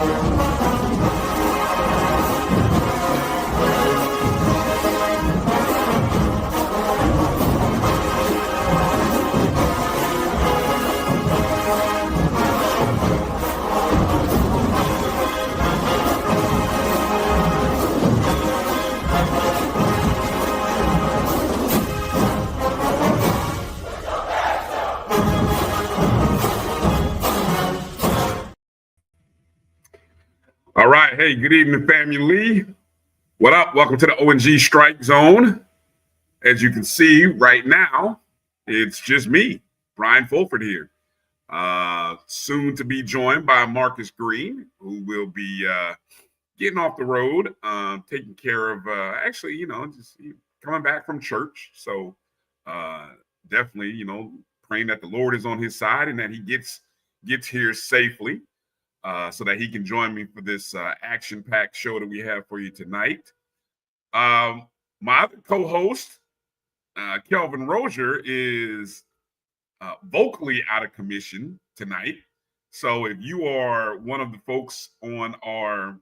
All right. Hey, good evening, family. What up? Welcome to the O&G StrikeZone. As you can see right now, it's just me, Bryan Fulford here. Soon to be joined by Marcus Green, who will be getting off the road, taking care of just coming back from church. So definitely, praying that the Lord is on his side and that he gets here safely. So that he can join me for this action-packed show that we have for you tonight. My other co-host, Kelvin Rozier, is vocally out of commission tonight. So if you are one of the folks on our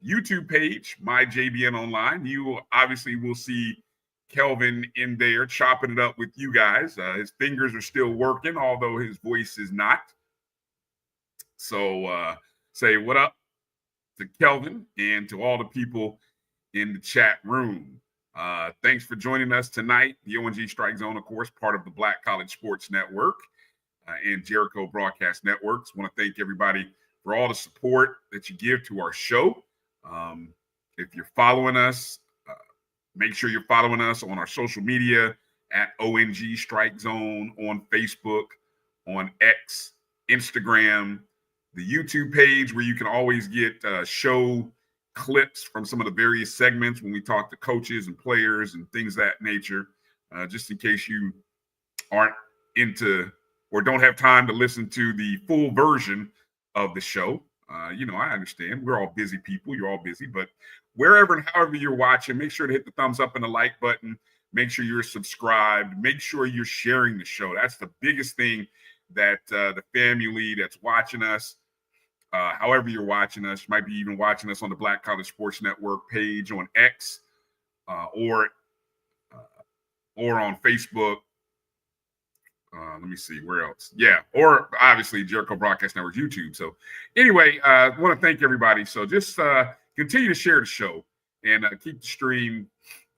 YouTube page, My JBN Online, you obviously will see Kelvin in there chopping it up with you guys. His fingers are still working, although his voice is not. So say what up to Kelvin and to all the people in the chat room. Thanks for joining us tonight. The O&G StrikeZone, of course, part of the Black College Sports Network and Jericho Broadcast Networks. Want to thank everybody for all the support that you give to our show. If you're following us, make sure you're following us on our social media at O&G StrikeZone on Facebook, on X, Instagram, the YouTube page where you can always get show clips from some of the various segments when we talk to coaches and players and things of that nature, just in case you aren't into or don't have time to listen to the full version of the show. I understand we're all busy people. You're all busy, but wherever and however you're watching, make sure to hit the thumbs up and the like button. Make sure you're subscribed. Make sure you're sharing the show. That's the biggest thing that the family that's watching us, however you're watching us, you might be even watching us on the Black College Sports Network page on X or on Facebook. Let me see where else. Yeah, or obviously Jericho Broadcast Network YouTube. So anyway, I want to thank everybody. So just continue to share the show and keep the stream,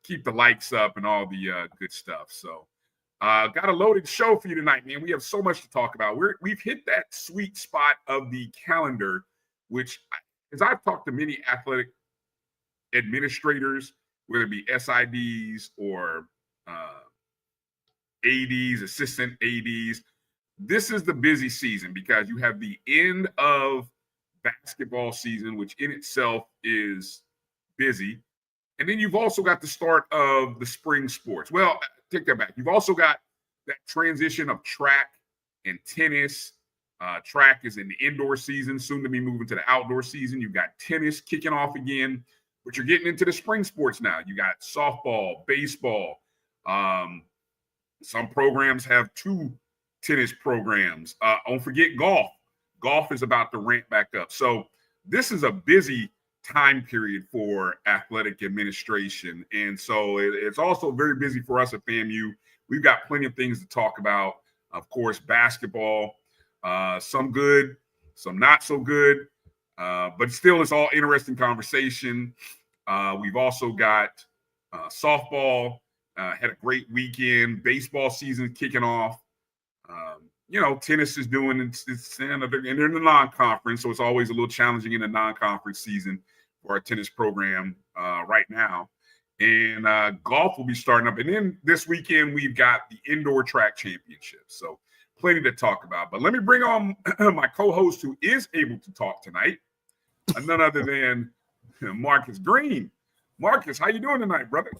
keep the likes up and all the good stuff. So got a loaded show for you tonight, man. We have so much to talk about. We've hit that sweet spot of the calendar, which, as I've talked to many athletic administrators, whether it be SIDs or ADs, assistant ADs, this is the busy season because you have the end of basketball season, which in itself is busy. And then you've also got the start of the spring sports. Well, take that back. You've also got that transition of track and tennis. Track is in the indoor season, soon to be moving to the outdoor season. You've got tennis kicking off again, but you're getting into the spring sports now. You got softball, baseball. Some programs have 2 tennis programs. Don't forget golf. Golf is about to ramp back up. So this is a busy time period for athletic administration. And so it's also very busy for us at FAMU. We've got plenty of things to talk about. Of course, basketball, some good, some not so good, but still it's all interesting conversation. We've also got softball, had a great weekend. Baseball season kicking off. Tennis is doing it's and they're in the non-conference, so it's always a little challenging in the non-conference season for our tennis program right now. And golf will be starting up. And then this weekend, we've got the indoor track championship. So plenty to talk about. But let me bring on my co-host who is able to talk tonight, none other than Marcus Green. Marcus, how you doing tonight, brother?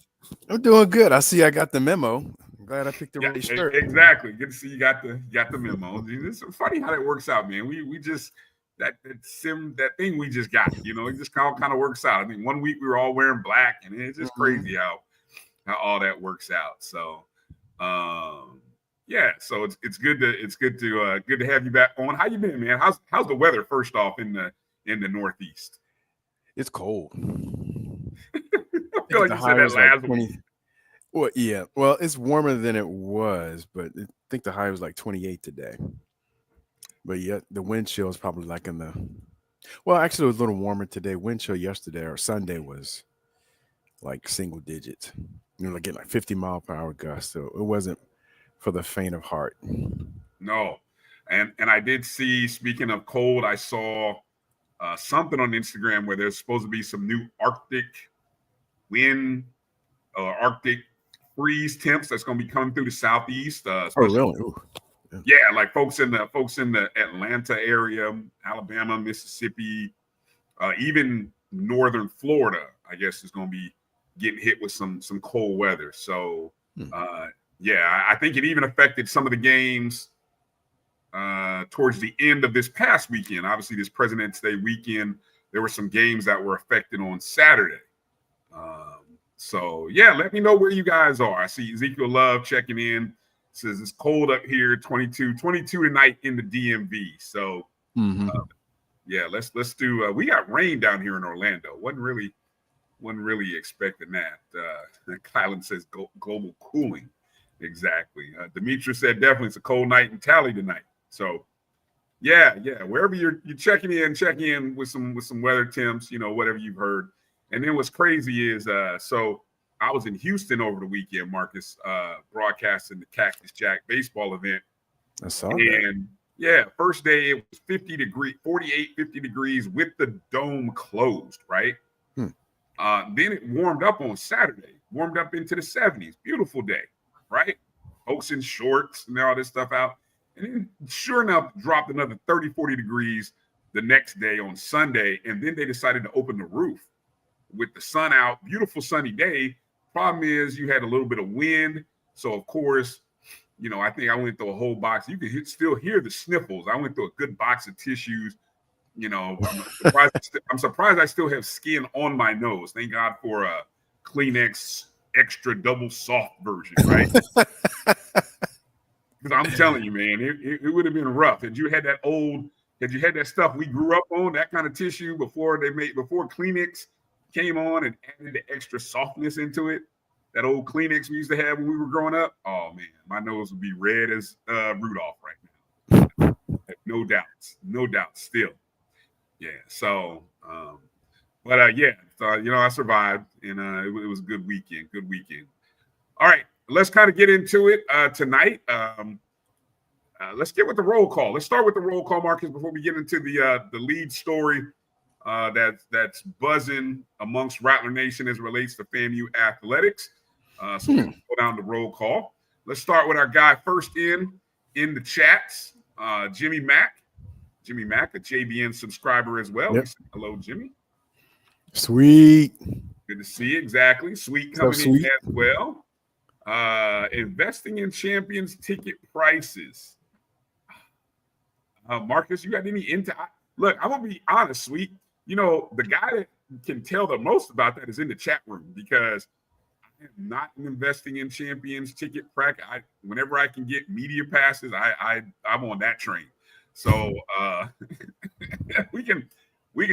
I'm doing good. I see I got the memo. I'm glad I picked the right shirt. Exactly. Good to see you got the memo. It's funny how that works out, man. We just that thing we just got, it just kind of works out. I mean, one week we were all wearing black, and it's just crazy how all that works out. So so it's good to have you back on. How you been, man? How's the weather first off in in the Northeast? It's cold. I feel like The you high said that was like last 20. week. Well, yeah. Well, it's warmer than it was, but I think the high was like 28 today. But yeah, the wind chill is probably like in the. Well, actually, it was a little warmer today. Wind chill yesterday or Sunday was like single digits. Like getting like 50-mile-per-hour gusts. So it wasn't for the faint of heart. No. And I did see, speaking of cold, I saw something on Instagram where there's supposed to be some new Arctic wind, Arctic freeze temps that's going to be coming through the Southeast. Oh, Especially, really? Ooh. yeah, like folks in the Atlanta area, Alabama, Mississippi, even northern Florida, I guess, is going to be getting hit with some cold weather. So, yeah, I think it even affected some of the games towards the end of this past weekend. Obviously, this President's Day weekend, there were some games that were affected on Saturday. So, yeah, let me know where you guys are. I see Ezekiel Love checking in. Says it's cold up here, 22 tonight in the DMV. So, yeah, let's do. We got rain down here in Orlando. Wasn't really expecting that. Kylan says global cooling. Exactly. Demetra said definitely it's a cold night in Tally tonight. So, yeah. Wherever you're checking in with some weather temps, whatever you've heard. And then what's crazy is, so I was in Houston over the weekend, Marcus, broadcasting the Cactus Jack baseball event. I saw that. And yeah, first day it was 50 degrees with the dome closed, right? Then it warmed up on Saturday, warmed up into the 70s. Beautiful day, right? Folks in shorts and all this stuff out. And then sure enough, dropped another 30, 40 degrees the next day on Sunday. And then they decided to open the roof with the sun out. Beautiful sunny day. Problem is you had a little bit of wind. So, of course, I think I went through a whole box. You can still hear the sniffles. I went through a good box of tissues. I'm surprised I still have skin on my nose. Thank God for a Kleenex extra double soft version, right? Because I'm telling you, man, it would have been rough. Had you had that stuff we grew up on, that kind of tissue before Kleenex came on and added the extra softness into it, that old Kleenex we used to have when we were growing up, oh man, my nose would be red as Rudolph right now. No doubt still. Yeah. So, yeah. So, I survived, and it was a good weekend. All right, let's kind of get into it tonight. Let's get with the roll call. Let's start with the roll call, Marcus, before we get into the lead story that's buzzing amongst Rattler Nation as it relates to FAMU athletics. So we'll go down the roll call. Let's start with our guy first in the chats, Jimmy Mack. Jimmy Mack, a JBN subscriber as well. Yep. Hello, Jimmy. Sweet. Good to see you. Exactly. Sweet coming in as well. Investing in champions ticket prices. Marcus, you got any insight? Look, I'm going to be honest, Sweet. The guy that can tell the most about that is in the chat room because I am not investing in champions ticket bracket. Whenever I can get media passes, I'm on that train. So we can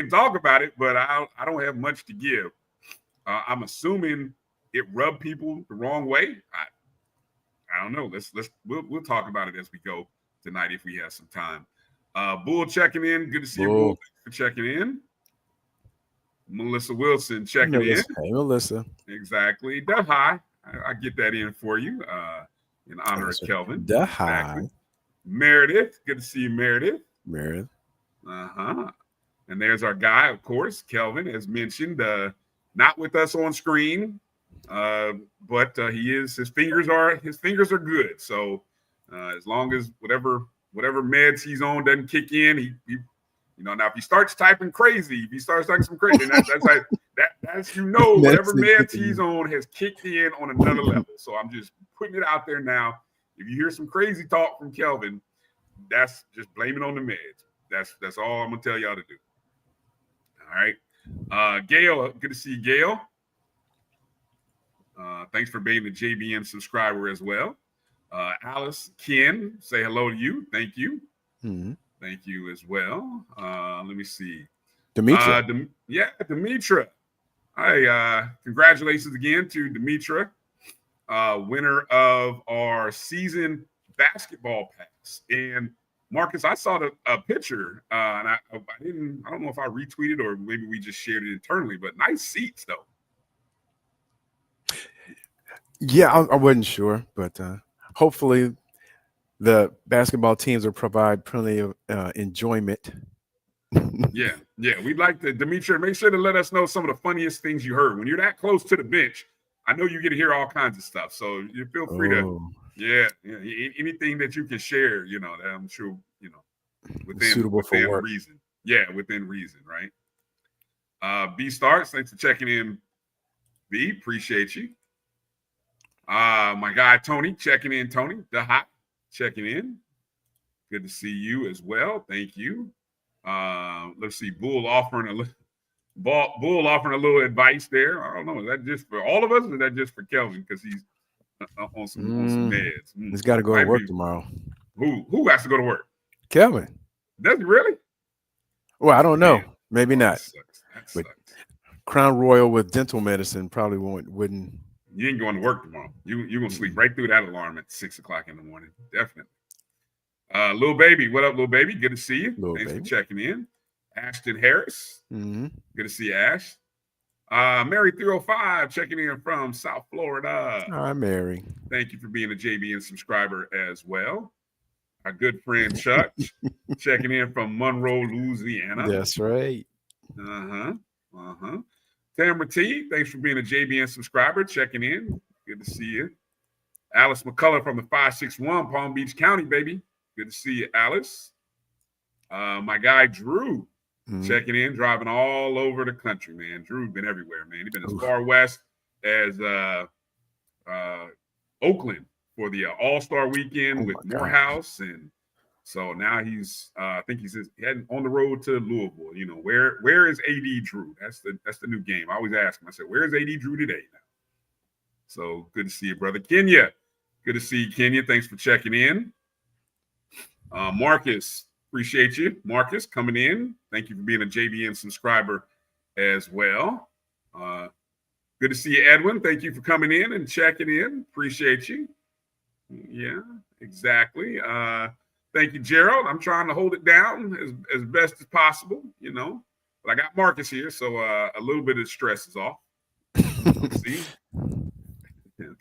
talk about it, but I don't have much to give. I'm assuming it rubbed people the wrong way. I don't know. We'll talk about it as we go tonight if we have some time. Bull checking in. Good to see you, Bull. Thanks for checking in. Melissa Wilson checking in. Hey, Melissa. Exactly. The high. I get that in for you in honor of Kelvin. The exactly. high. Meredith. Good to see you, Meredith. Uh-huh. And there's our guy, of course, Kelvin, as mentioned. Not with us on screen, but his fingers are good. So as long as whatever meds he's on doesn't kick in, he now if he starts typing crazy, if he starts typing some crazy, that's whatever meds he's on has kicked in on another level. So I'm just putting it out there now. If you hear some crazy talk from Kelvin, that's just blame it on the meds. That's all I'm gonna tell y'all to do. All right. Gail, good to see you, Gail. Thanks for being a JBN subscriber as well. Alice, Ken, say hello to you. Thank you. Mm-hmm. Thank you as well. Let me see. Demetra. Demetra. Congratulations again to Demetra, winner of our season basketball pass. And Marcus, I saw a picture, and I don't know if I retweeted or maybe we just shared it internally, but nice seats though. Yeah, I wasn't sure, but hopefully the basketball teams will provide plenty of enjoyment. Yeah. We'd like to, Demetra, make sure to let us know some of the funniest things you heard. When you're that close to the bench, I know you get to hear all kinds of stuff. So you feel free to, anything that you can share, that I'm sure, within reason. Yeah, within reason, right? B Starts, thanks for checking in. B, appreciate you. My guy Tony, checking in. Tony, the hot, checking in. Good to see you as well. Thank you. Let's see, Bull offering a little advice there. I don't know. Is that just for all of us, or is that just for Kelvin because he's on some meds? He's got to go to work tomorrow. Who has to go to work? Kelvin. Does he really? Well, I don't know. Maybe not. That but sucks. Crown Royal with dental medicine probably wouldn't. You ain't going to work tomorrow. You're gonna sleep right through that alarm at 6 o'clock in the morning. Definitely. Little baby, what up, little baby? Good to see you. Thanks for checking in. Ashton Harris. Mm-hmm. Good to see you, Ash. Mary 305 checking in from South Florida. Hi, Mary. Thank you for being a JBN subscriber as well. Our good friend Chuck checking in from Monroe, Louisiana. That's right. Tamara T, thanks for being a JBN subscriber, checking in. Good to see you. Alice McCullough from the 561 Palm Beach County, baby. Good to see you, Alice. My guy Drew checking in, driving all over the country, man. Drew been everywhere, man. He's been as far west as Oakland for the All-Star weekend with Morehouse, and so now he's I think he's heading on the road to Louisville. Where is AD Drew? That's the new game. I always ask him. I said, where's AD Drew today now? So good to see you, brother. Kenya, good to see you, Kenya. Thanks for checking in. Marcus, appreciate you. Marcus coming in. Thank you for being a JBN subscriber as well. Good to see you, Edwin. Thank you for coming in and checking in. Appreciate you. Yeah, exactly. Thank you, Gerald. I'm trying to hold it down as best as possible, But I got Marcus here, so a little bit of stress is off. See?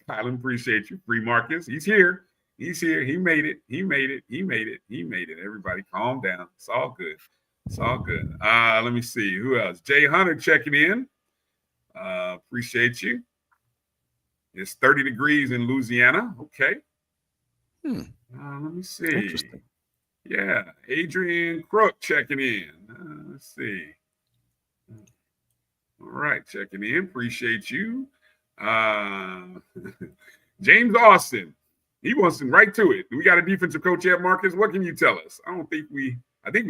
Kylan, appreciate you. Free Marcus. He's here. He's here. He made it. He made it. He made it. He made it. Everybody calm down. It's all good. It's all good. Let me see. Who else? Jay Hunter checking in. Appreciate you. It's 30 degrees in Louisiana. Okay. Let me see. Interesting. Yeah. Adrian Crook checking in. Let's see. All right. Checking in. Appreciate you. James Austin. He wants to right to it. We got a defensive coach yet, Marcus? What can you tell us? I think we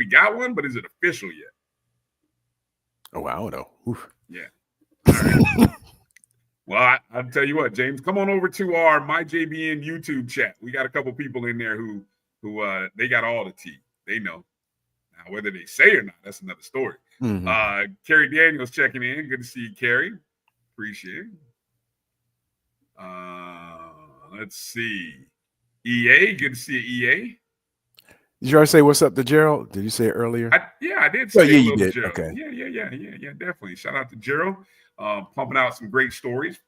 got one, but is it official yet? Oh, I don't know. Oof. Yeah. All right. Well, I'll tell you what, James, come on over to our MyJBN YouTube chat. We got a couple people in there who they got all the tea. They know. Now, whether they say or not, that's another story. Mm-hmm. Carrie Daniels checking in. Good to see you, Carrie. Appreciate it. Let's see. EA, good to see you, EA. Did you already say what's up to Gerald? Did you say it earlier? I did say you did. Gerald. Okay. Yeah, definitely. Shout out to Gerald. Pumping out some great stories.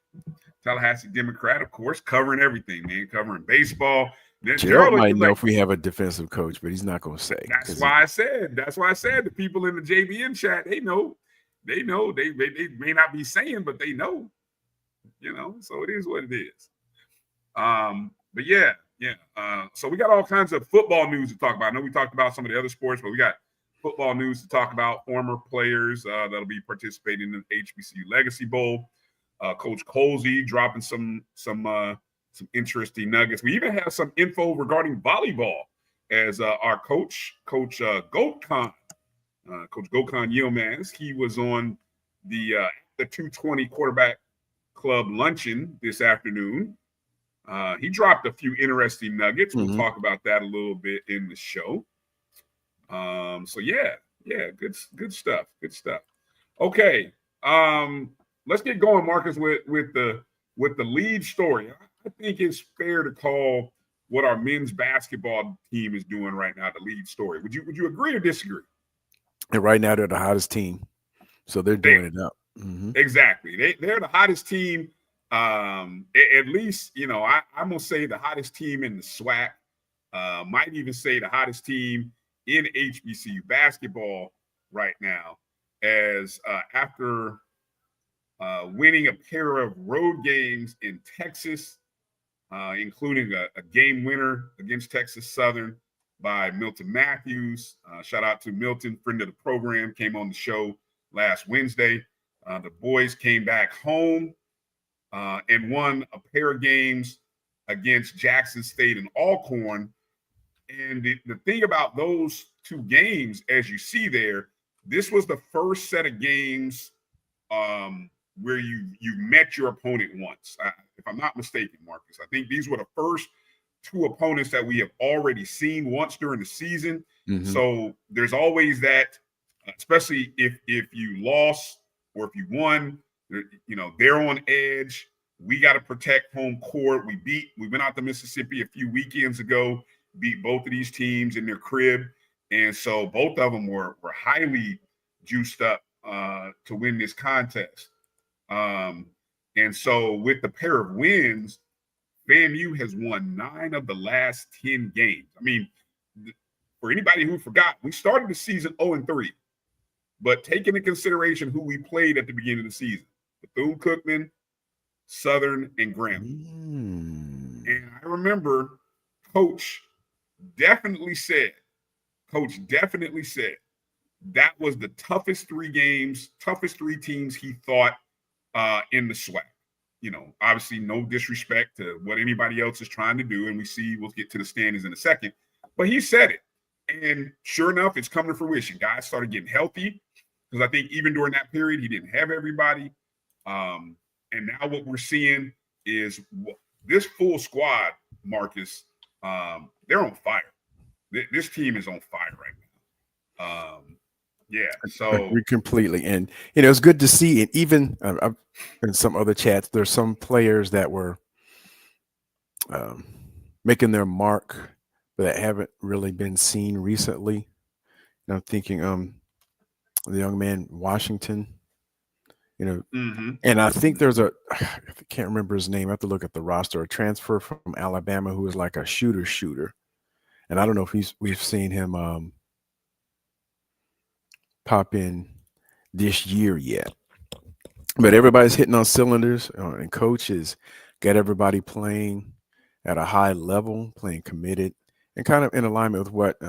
Tallahassee Democrat, of course, covering everything, man. Covering baseball. Gerald might know if we have a defensive coach, but he's not going to say. That's why I said the people in the JBN chat, they know. They know. They may not be saying, but they know. So it is what it is. But yeah. So we got all kinds of football news to talk about. I know we talked about some of the other sports, but we got football news to talk about. Former players that'll be participating in the HBCU Legacy Bowl. Coach Colsey dropping some interesting nuggets. We even have some info regarding volleyball as our Coach Gokhan Yilmaz, he was on the 220 quarterback club luncheon this afternoon. He dropped a few interesting nuggets. We'll talk about that a little bit in the show. So yeah, Yeah, good stuff. Good stuff. Okay. Let's get going, Marcus, with the lead story. I think it's fair to call what our men's basketball team is doing right now the lead story. Would you agree or disagree? And right now they're the hottest team, so they're They doing it up. Mm-hmm. exactly. They're the hottest team. At least, I'm gonna say the hottest team in the SWAC. Might even say the hottest team in HBCU basketball right now, as after winning a pair of road games in Texas, including a game winner against Texas Southern by Milton Matthews. Shout out to Milton, friend of the program, came on the show last Wednesday. The boys came back home and won a pair of games against Jackson State and Alcorn. And the thing about those two games, as you see there, this was the first set of games where you met your opponent once. If I'm not mistaken, Marcus, I think these were the first two opponents that we have already seen once during the season. Mm-hmm. So there's always that, especially if you lost or if you won, they're on edge. We got to protect home court. We went out to Mississippi a few weekends ago, beat both of these teams in their crib. And so both of them were highly juiced up to win this contest. And so with the pair of wins, FAMU has won 9 of the last 10 games. I mean, for anybody who forgot, we started the season 0-3, but take into consideration who we played at the beginning of the season: Bethune-Cookman, Southern, and Grambling. And I remember Coach definitely said that was the toughest 3 teams he thought in the SWAC. Obviously no disrespect to what anybody else is trying to do. And we'll get to the standings in a second, but he said it. And sure enough, it's coming to fruition. Guys started getting healthy because I think even during that period, he didn't have everybody. And now what we're seeing is this full squad, Marcus, they're on fire. This team is on fire right now. Yeah, so completely, and it's good to see. And even in some other chats, there's some players that were making their mark, but that haven't really been seen recently. And I'm thinking, the young man Washington, mm-hmm. And I think I can't remember his name. I have to look at the roster. A transfer from Alabama who is like a shooter, and I don't know if we've seen him pop in this year yet, but everybody's hitting on cylinders, and coach has got everybody playing at a high level, playing committed, and kind of in alignment with what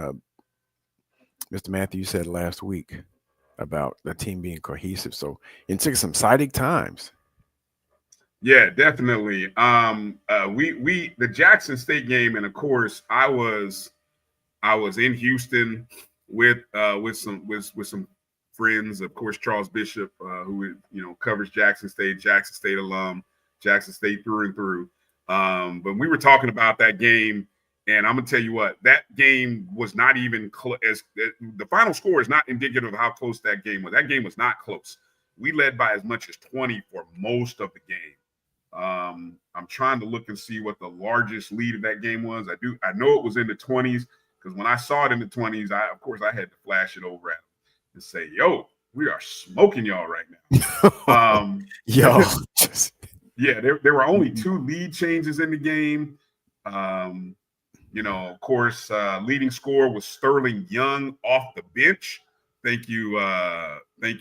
Mr. Matthews said last week about the team being cohesive. So it's some exciting times. Yeah, definitely. The Jackson State game, and of course I was in Houston with some friends. Of course, Charles Bishop, who covers Jackson State alum, Jackson State through and through. But we were talking about that game, and I'm gonna tell you what, that game was not even close. The final score is not indicative of how close that game was. That game was not close. We led by as much as 20 for most of the game. I'm trying to look and see what the largest lead of that game was. I know it was in the 20s, because when I saw it in the 20s, I had to flash it over at them and say, "Yo, we are smoking y'all right now." Yeah, there were only 2 lead changes in the game. Of course, leading scorer was Sterling Young off the bench. Thank you,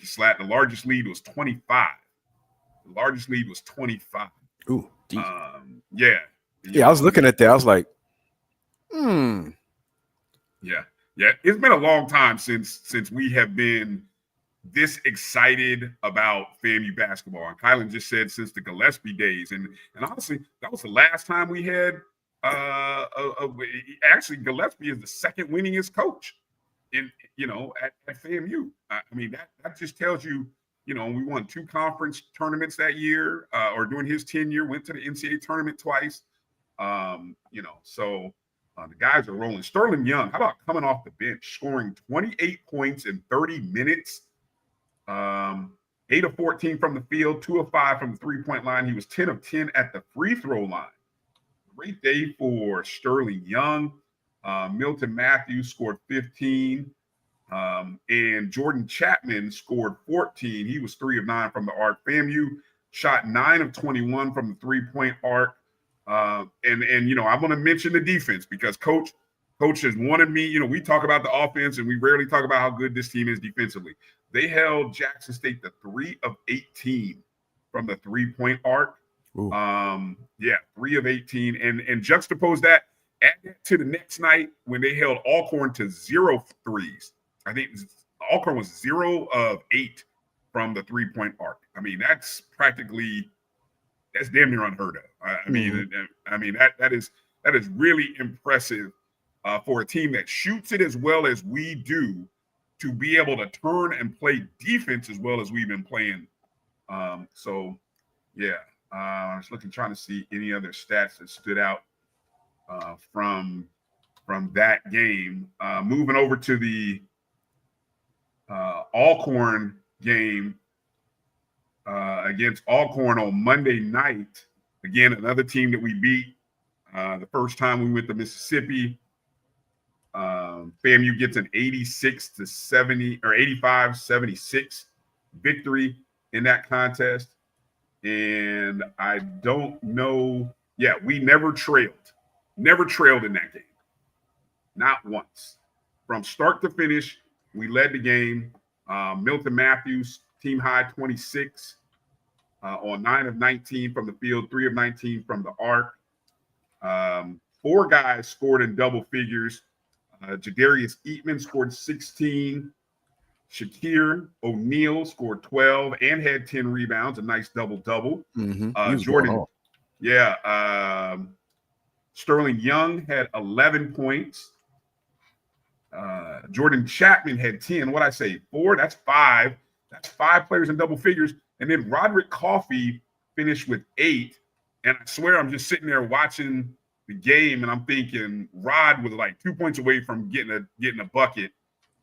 Slat. The largest lead was 25. Ooh, yeah. I was looking at that. I was like, Yeah. It's been a long time since we have been this excited about FAMU basketball. And Kylan just said since the Gillespie days, and honestly, that was the last time we had. Actually, Gillespie is the second winningest coach at FAMU. I mean, that just tells you. We won 2 conference tournaments that year, or during his tenure, went to the NCAA tournament twice. So The guys are rolling. Sterling Young, how about coming off the bench, scoring 28 points in 30 minutes, 8 of 14 from the field, 2 of 5 from the three-point line. He was 10 of 10 at the free throw line. Great day for Sterling Young. Milton Matthews scored 15. And Jordan Chapman scored 14. He was 3 of 9 from the arc. FAMU shot 9 of 21 from the three-point arc. And you know, I want to mention the defense because coach has wanted me, you know, we talk about the offense and we rarely talk about how good this team is defensively. They held Jackson State to 3 of 18 from the three-point arc. Ooh. 3 of 18. And juxtapose that, add that to the next night when they held Alcorn to 0 threes. I think Alcorn was 0 of 8 from the three-point arc. I mean, that's damn near unheard of. I mean, that is really impressive for a team that shoots it as well as we do to be able to turn and play defense as well as we've been playing. I was trying to see any other stats that stood out from that game. Moving over to the Alcorn game against Alcorn on Monday night. Again, another team that we beat the first time we went to Mississippi. FAMU gets an 85-76 victory in that contest. And I don't know. Yeah, we never trailed in that game. Not once. From start to finish, we led the game. Milton Matthews, team high 26 on 9 of 19 from the field, 3 of 19 from the arc. 4 guys scored in double figures. Jadarius Eatman scored 16. Shakir O'Neal scored 12 and had 10 rebounds, a nice double-double. Jordan, Sterling Young had 11 points. Jordan Chapman had 10. What'd I say? 4? That's 5. That's 5 players in double figures. And then Roderick Coffey finished with 8. And I swear I'm just sitting there watching the game and I'm thinking Rod was like 2 points away from getting a bucket.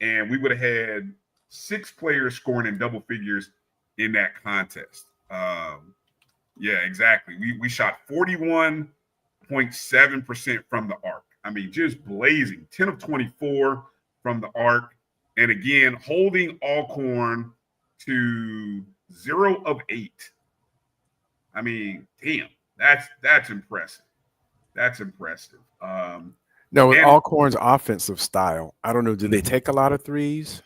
And we would have had 6 players scoring in double figures in that contest. Exactly. We shot 41.7% from the arc. I mean, just blazing. 10 of 24 from the arc. And again, holding Alcorn to 0 of 8. I mean, damn, that's impressive. That's impressive. Now, with Alcorn's offensive style, I don't know, do they take a lot of threes?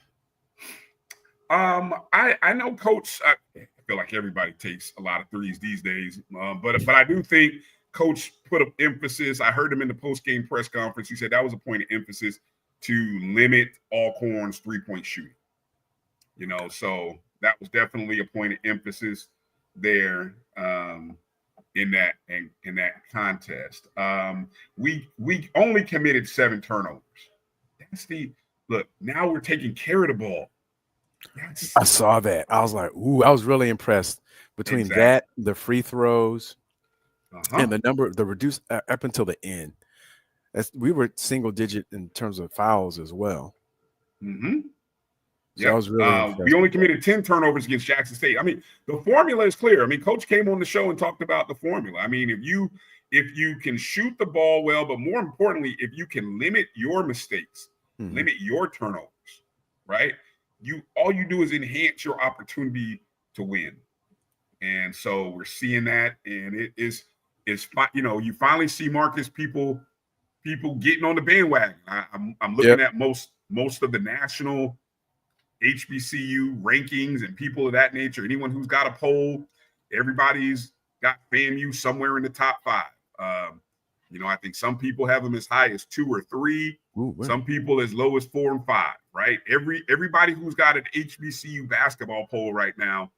I know Coach, I feel like everybody takes a lot of threes these days, but I do think Coach put an emphasis. I heard him in the post-game press conference. He said that was a point of emphasis to limit Alcorn's three-point shooting. You know, so that was definitely a point of emphasis there in that contest. We only committed 7 turnovers. That's look. Now we're taking care of the ball. I saw that. I was like, ooh, I was really impressed between that, the free throws, and the reduced up until the end. We were single digit in terms of fouls as well. So I was really impressed. We only committed 10 turnovers against Jackson State. I mean, the formula is clear. I mean, Coach came on the show and talked about the formula. I mean, if you can shoot the ball well, but more importantly, if you can limit your mistakes, limit your turnovers, right? All you do is enhance your opportunity to win. And so we're seeing that, and it is you finally see Marcus people getting on the bandwagon. I'm looking at most of the national HBCU rankings and people of that nature. Anyone who's got a poll, everybody's got FAMU somewhere in the top 5. I think some people have them as high as 2 or 3. Ooh, some people as low as 4 and 5. Right? Everybody who's got an HBCU basketball poll right now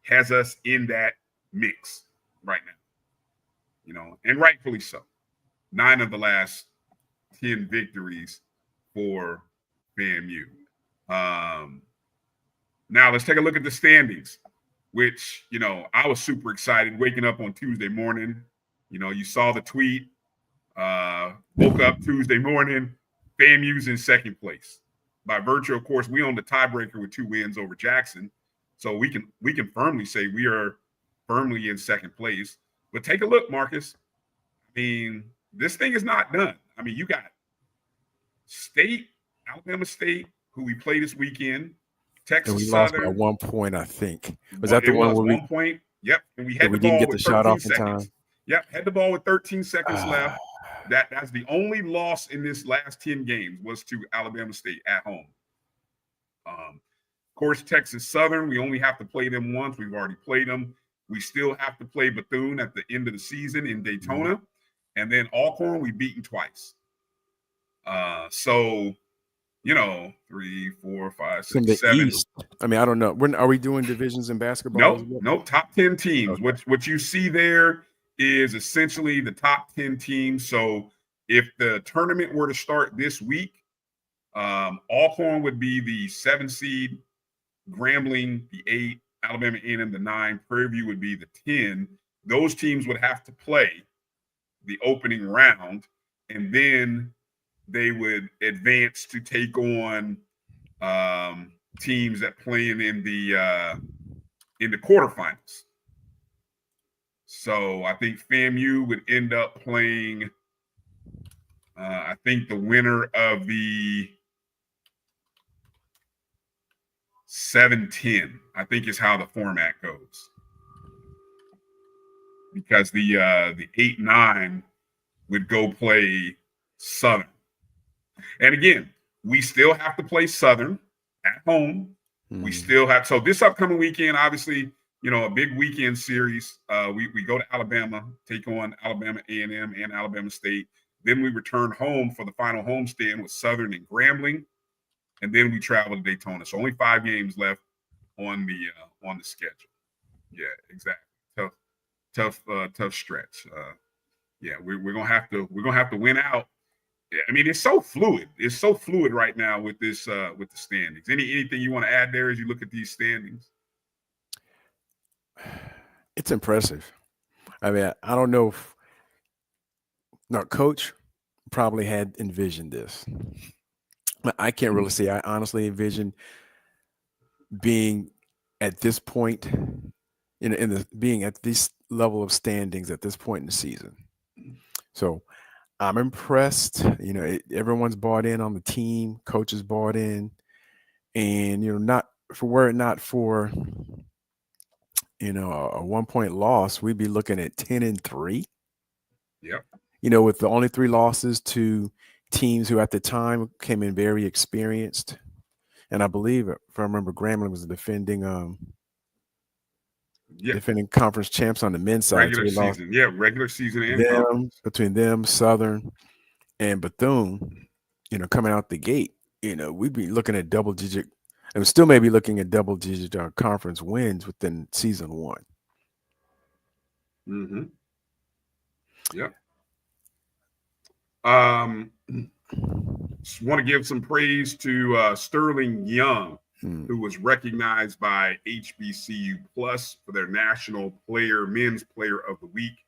has us in that mix right now. You know, and rightfully so. 9 of the last 10 victories for FAMU. Now let's take a look at the standings, which, I was super excited waking up on Tuesday morning. You saw the tweet. Woke up Tuesday morning, FAMU's in second place. By virtue, of course, we own the tiebreaker with 2 wins over Jackson. So we can firmly say we are firmly in second place. But take a look, Marcus. I mean, this thing is not done. I mean, you got Alabama State, who we play this weekend, And Texas we lost by Southern. 1 point, I think. Was that the It one was where 1 point? Yep. And we had we the didn't ball get the with shot 13 off in time? seconds. Yep, had the ball with 13 seconds left. That's the only loss in this last 10 games was to Alabama State at home. Of course, Texas Southern, we only have to play them once. We've already played them. We still have to play Bethune at the end of the season in Daytona. Mm-hmm. And then Alcorn, we've beaten twice. So, 3, 4, 5, 6, From the 7. East. I mean, I don't know. Are we doing divisions in basketball? Nope. Top 10 teams. Okay. What you see there is essentially the top 10 teams. So if the tournament were to start this week, Alcorn would be the 7 seed, Grambling the 8, Alabama A&M the 9, Prairie View would be the 10. Those teams would have to play the opening round, and then they would advance to take on teams that playing in the quarterfinals. So I think FAMU would end up playing. I think the winner of the 7-10, I think, is how the format goes. Because the 8-9 would go play Southern. And again, we still have to play Southern at home. We still have, so this upcoming weekend, obviously, a big weekend series. We go to Alabama, take on Alabama A&M and Alabama State. Then we return home for the final homestand with Southern and Grambling, and then we travel to Daytona. So only 5 games left on the schedule. Yeah, exactly. Tough stretch. We're gonna have to win out. I mean, it's so fluid. It's so fluid right now with this with the standings. Anything you want to add there as you look at these standings? It's impressive. I mean, I don't know if Coach probably had envisioned this. I can't really say I honestly envision being at this point being at this level of standings at this point in the season. So I'm impressed. Everyone's bought in on the team. Coaches bought in, and not for a 1 point loss, we'd be looking at 10-3. Yep. With the only 3 losses to teams who at the time came in very experienced, and I believe, if I remember, Grambling was the defending conference champs on the men's side. Regular season, regular season and conference. Between them, Southern, and Bethune, coming out the gate, we'd be looking at double-digit, and still maybe looking at double-digit conference wins within season 1. Mm-hmm. Yep. Just want to give some praise to Sterling Young, who was recognized by HBCU Plus for their National Men's Player of the Week.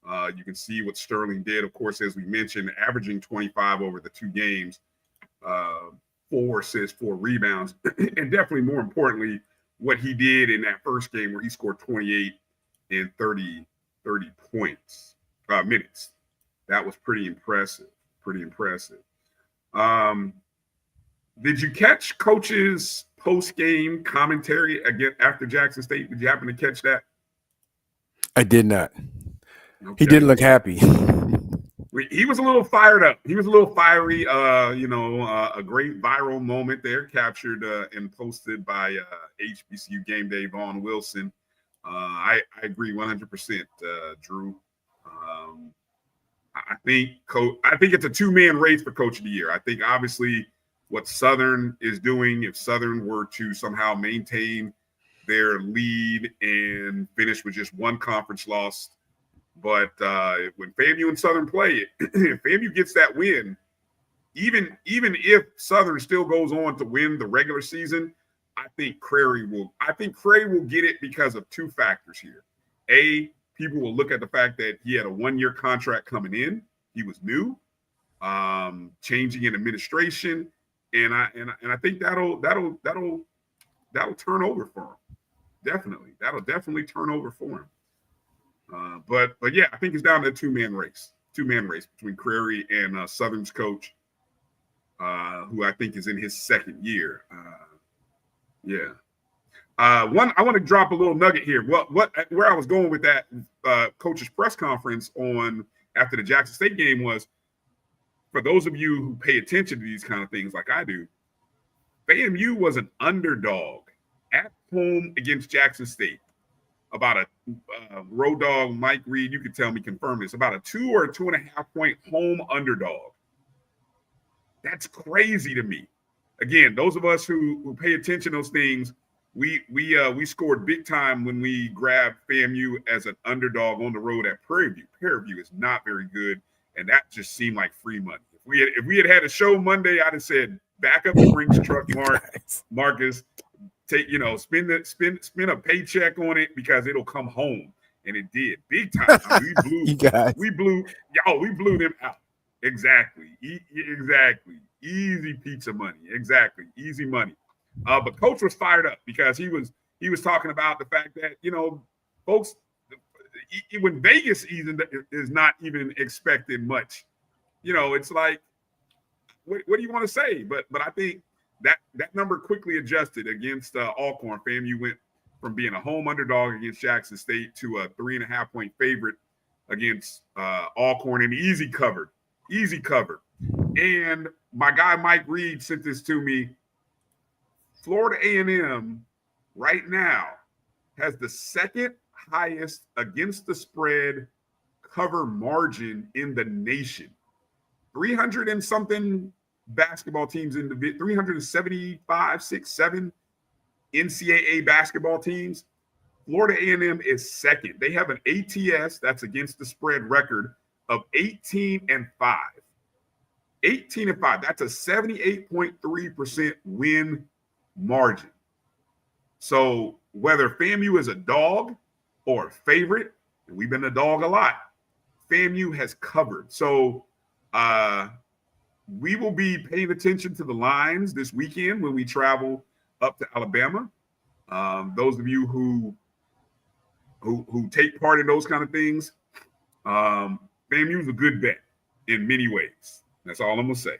You can see what Sterling did, of course, as we mentioned, averaging 25 over the 2 games, 4 assists, 4 rebounds, and definitely more importantly, what he did in that first game where he scored 28 in 30 minutes. That was pretty impressive. Did you catch Coach's post-game commentary again after Jackson State? Did you happen to catch that? I did not. Okay. He didn't look happy. He was a little fired up. He was a little fiery. A great viral moment there captured and posted by HBCU Game Day Vaughn Wilson. I agree 100%, Drew. I think it's a 2-man race for Coach of the Year. I think obviously what Southern is doing, if Southern were to somehow maintain their lead and finish with just 1 conference loss, but when FAMU and Southern play, if FAMU gets that win, even if Southern still goes on to win the regular season, I think Prairie will get it because of 2 factors here. A, people will look at the fact that he had a 1-year contract coming in, He was new, changing in administration, and I think that'll turn over for him. Definitely, that'll definitely turn over for him. But yeah, I think it's down to a two-man race between Crary and Southern's coach, who I think is in his second year. Yeah. I want to drop a little nugget here. Where I was going with that coach's press conference on after the Jackson State game was, for those of you who pay attention to these kind of things like I do, FAMU was an underdog at home against Jackson State. About a road dog, Mike Reed, you can tell me, confirm this, about a 2 or 2.5 point home underdog. That's crazy to me. Again, those of us who pay attention to those things, we scored big time when we grabbed FAMU as an underdog on the road at Prairie View. Prairie View is not very good, and that just seemed like free money. If we had a show Monday, I'd have said, back up the Brinks truck, Marcus. Take, spend a paycheck on it because it'll come home, and it did big time. I mean, we blew them out. Exactly. Easy pizza money. Exactly. Easy money. But coach was fired up because he was talking about the fact that, folks, when Vegas is not even expecting much, it's like, what do you want to say? But I think that number quickly adjusted against Alcorn. FAMU went from being a home underdog against Jackson State to a 3.5 point favorite against Alcorn, and easy covered. And my guy Mike Reed sent this to me. Florida A&M right now has the second highest against the spread cover margin in the nation. 300 and something basketball teams in the 375, 6, 7 NCAA basketball teams. Florida A&M is second. They have an ATS, that's against the spread, record of 18-5. 18-5. That's a 78.3% win margin. So whether FAMU is a dog or a favorite, and we've been a dog a lot, FAMU has covered. So we will be paying attention to the lines this weekend when we travel up to Alabama. Those of you who take part in those kind of things, FAMU is a good bet in many ways. That's all I'm gonna say.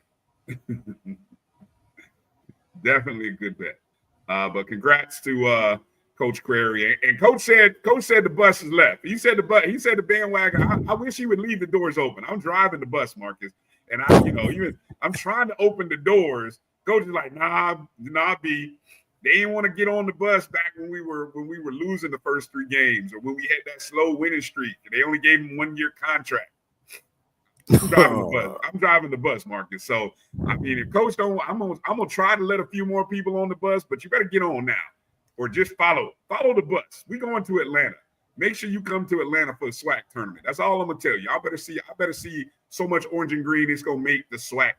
Definitely a good bet. But congrats to Coach Crary. And Coach said the bus is left. He said the bandwagon. I wish he would leave the doors open. I'm driving the bus, Marcus. And I'm trying to open the doors. Coach is like, nah, B. They didn't want to get on the bus back when we were losing the first 3 games, or when we had that slow winning streak. They only gave him 1-year contract. I'm driving the bus, Marcus. So I mean, if Coach don't, I'm gonna try to let a few more people on the bus, but you better get on now, or just follow the bus. We going to Atlanta. Make sure you come to Atlanta for the SWAC tournament. That's all I'm gonna tell you. I better see so much orange and green, it's gonna make the SWAC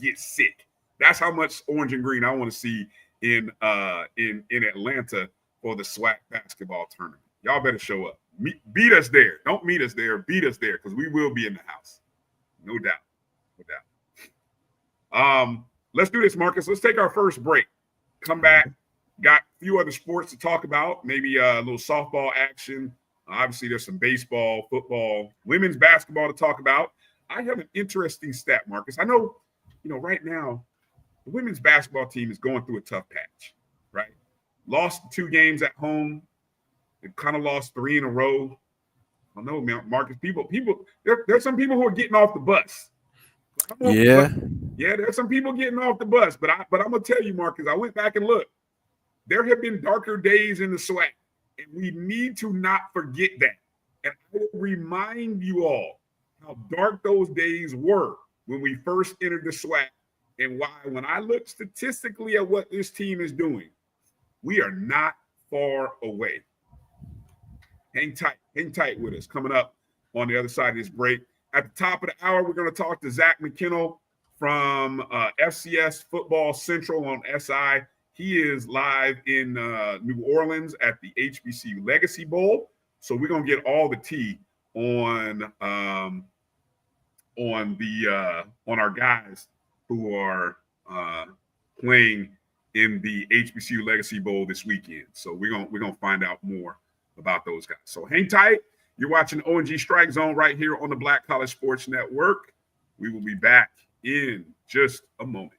get sick. That's how much orange and green I want to see in Atlanta for the SWAC basketball tournament. Y'all better show up. Beat us there. Don't meet us there. Beat us there, because we will be in the house. No doubt. Let's do this, Marcus. Let's take our first break. Come back. Got a few other sports to talk about. Maybe a little softball action. Obviously, there's some baseball, football, women's basketball to talk about. I have an interesting stat, Marcus. I know, right now, the women's basketball team is going through a tough patch, right? Lost 2 games at home. They kind of lost 3 in a row. I know, man, Marcus. There's some people who are getting off the bus. There's some people getting off the bus. But I'm gonna tell you, Marcus, I went back and looked. There have been darker days in the SWAC, and we need to not forget that. And I will remind you all how dark those days were when we first entered the SWAC, and why, when I look statistically at what this team is doing, we are not far away. Hang tight with us. Coming up on the other side of this break. At the top of the hour, we're going to talk to Zach McKinnell from FCS Football Central on SI. He is live in New Orleans at the HBCU Legacy Bowl. So we're going to get all the tea on on our guys who are playing in the HBCU Legacy Bowl this weekend. So we're gonna find out more about those guys. So hang tight. You're watching O&G StrikeZone right here on the Black College Sports Network. We will be back in just a moment.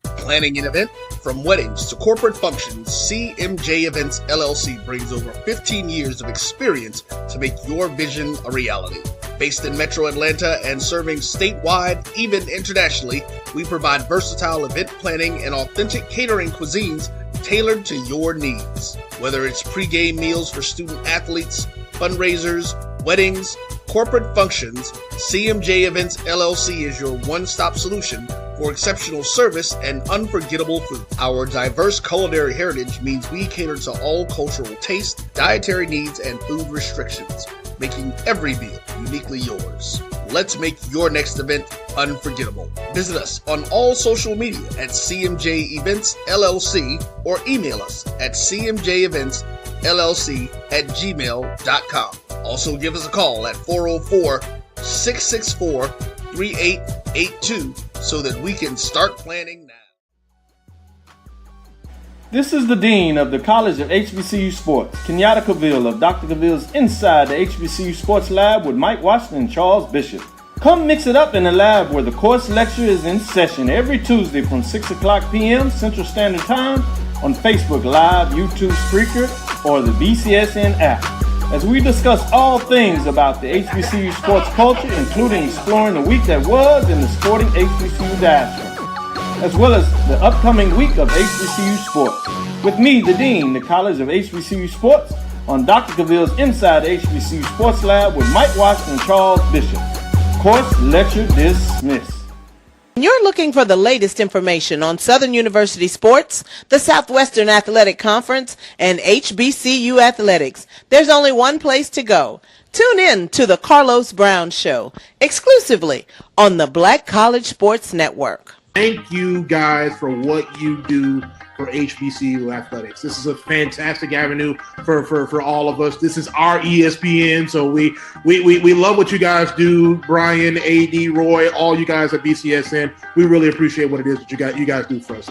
Planning an event? From weddings to corporate functions, CMJ Events LLC brings over 15 years of experience to make your vision a reality. Based in Metro Atlanta and serving statewide, even internationally, we provide versatile event planning and authentic catering cuisines tailored to your needs. Whether it's pre-game meals for student athletes, fundraisers, weddings, corporate functions, CMJ Events LLC is your one-stop solution for exceptional service and unforgettable food. Our diverse culinary heritage means we cater to all cultural tastes, dietary needs, and food restrictions, making every meal uniquely yours. Let's make your next event unforgettable. Visit us on all social media at CMJ Events LLC or email us at cmjeventsllc@gmail.com. Also give us a call at 404-664-3882 so that we can start planning now. This is the Dean of the College of HBCU Sports, Kenyatta Cavill of Dr. Cavill's Inside the HBCU Sports Lab with Mike Washington and Charles Bishop. Come mix it up in the lab where the course lecture is in session every Tuesday from 6 o'clock p.m. Central Standard Time on Facebook Live, YouTube Spreaker, or the BCSN app, as we discuss all things about the HBCU sports culture, including exploring the week that was in the sporting HBCU diaspora, as well as the upcoming week of HBCU sports. With me, the Dean, the College of HBCU Sports, on Dr. Cavill's Inside the HBCU Sports Lab with Mike Washington and Charles Bishop. Course lecture dismissed. You're looking for the latest information on Southern University sports, the Southwestern Athletic Conference, and HBCU athletics. There's only one place to go. Tune in to the Carlos Brown Show, exclusively on the Black College Sports Network. Thank you guys for what you do for HBCU athletics. This is a fantastic avenue for all of us. This is our ESPN, so we love what you guys do. Bryan, AD, Roy, all you guys at BCSN. We really appreciate what it is that you guys do for us.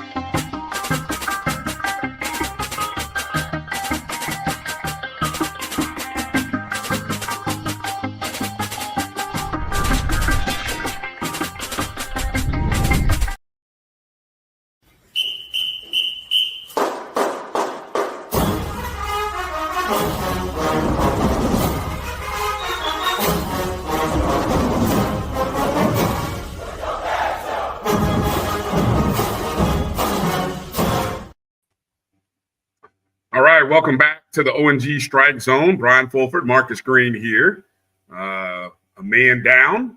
Welcome back to the O&G Strike Zone. Brian Fulford, Marcus Green here. A man down,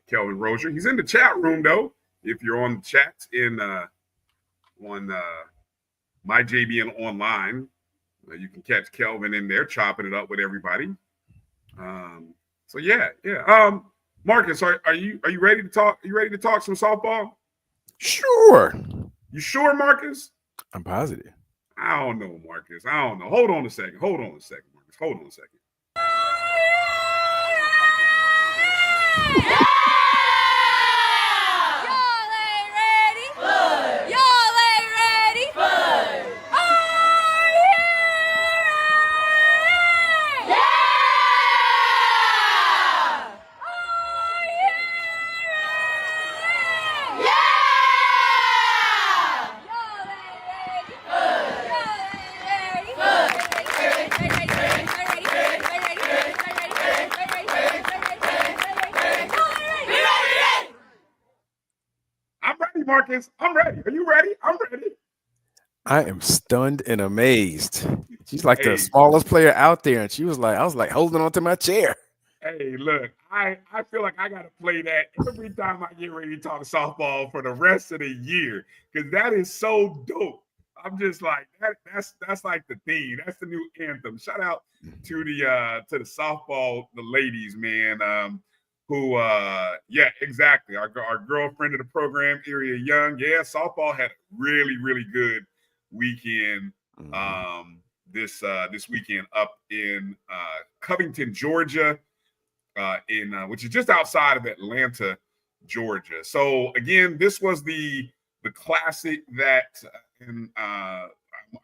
Kelvin Rozier. He's in the chat room, though. If you're on the chats on MyJBN Online, you can catch Kelvin in there chopping it up with everybody. Marcus, are you ready to talk? You ready to talk some softball? Sure. You sure, Marcus? I'm positive. I don't know, Marcus. I don't know. Hold on a second, Marcus. Hold on a second. Yeah! Y'all ain't ready. But. Y'all ain't ready. But. Are you ready? Yeah! Are you ready? Yeah! Y'all ain't ready. But. I'm ready, Marcus. I'm ready. Are you ready? I'm ready. I am stunned and amazed. She's like the smallest player out there, and I was like holding on to my chair. Hey, look, I feel like I got to play that every time I get ready to talk softball for the rest of the year, because that is so dope. I'm just like that's like the theme. That's the new anthem. Shout out to the softball, the ladies, man. Exactly. Our girlfriend of the program, Iria Young. Yeah, softball had a really, really good weekend. This weekend up in Covington, Georgia. which is just outside of Atlanta, Georgia. So again, this was the classic that, and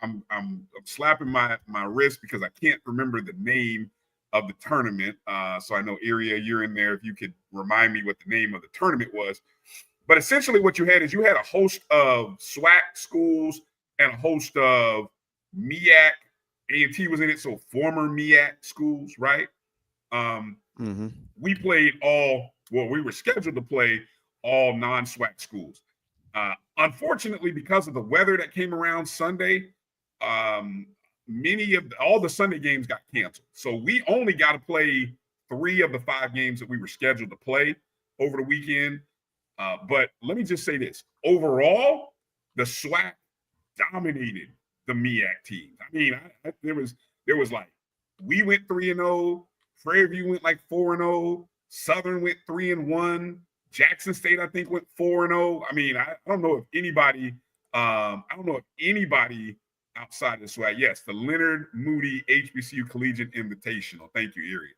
I'm slapping my wrist because I can't remember the name of the tournament. So I know Area, you're in there. If you could remind me what the name of the tournament was. But essentially what you had is you had a host of SWAC schools and a host of MEAC. A&T was in it, so former MEAC schools, right? We played we were scheduled to play all non-SWAC schools. Unfortunately, because of the weather that came around Sunday, all the Sunday games got canceled. So we only got to play 3 of the 5 games that we were scheduled to play over the weekend. But let me just say this. Overall, the SWAC dominated the MEAC teams. I mean, there was like, we went 3-0, Prairie View went like 4-0, Southern went 3-1, Jackson State, I think, went 4-0. I mean, I don't know if anybody outside of the SWAC. Yes, the Leonard Moody HBCU Collegiate Invitational. Thank you, Erie.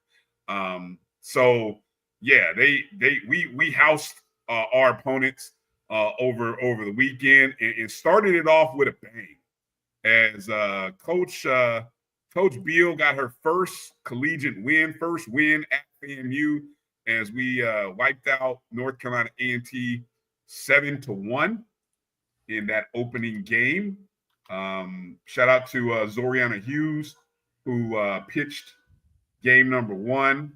So yeah, we housed our opponents over the weekend and started it off with a bang. As Coach Beal got her first collegiate win, at FAMU, as we wiped out North Carolina A&T 7-1 in that opening game. Shout out to Zoriana Hughes, who pitched game number 1.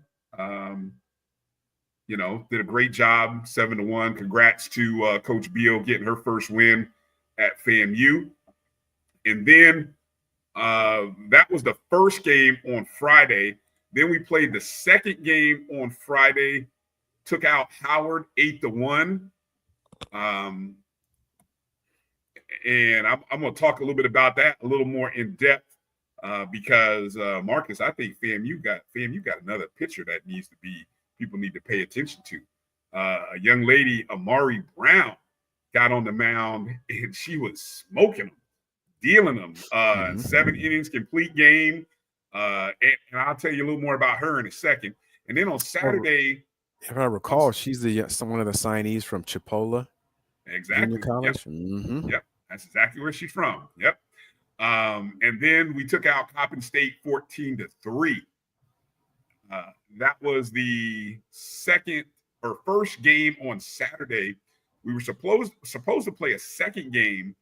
Did a great job, 7-1. Congrats to Coach Beal getting her first win at FAMU. And then that was the first game on Friday. Then we played the second game on Friday, took out Howard 8-1. And I'm going to talk a little bit about that a little more in depth because Marcus, I think FAMU got another pitcher that people need to pay attention to. A young lady, Amari Brown, got on the mound and she was smoking them, dealing them. 7 innings, complete game. And I'll tell you a little more about her in a second. And then on Saturday, if I recall, she's one of the signees from Chipola. Exactly. Junior college. Yep. Yep. That's exactly where she's from. Yep. And then we took out Coppin State 14-3. That was the first game on Saturday. We were supposed to play a second game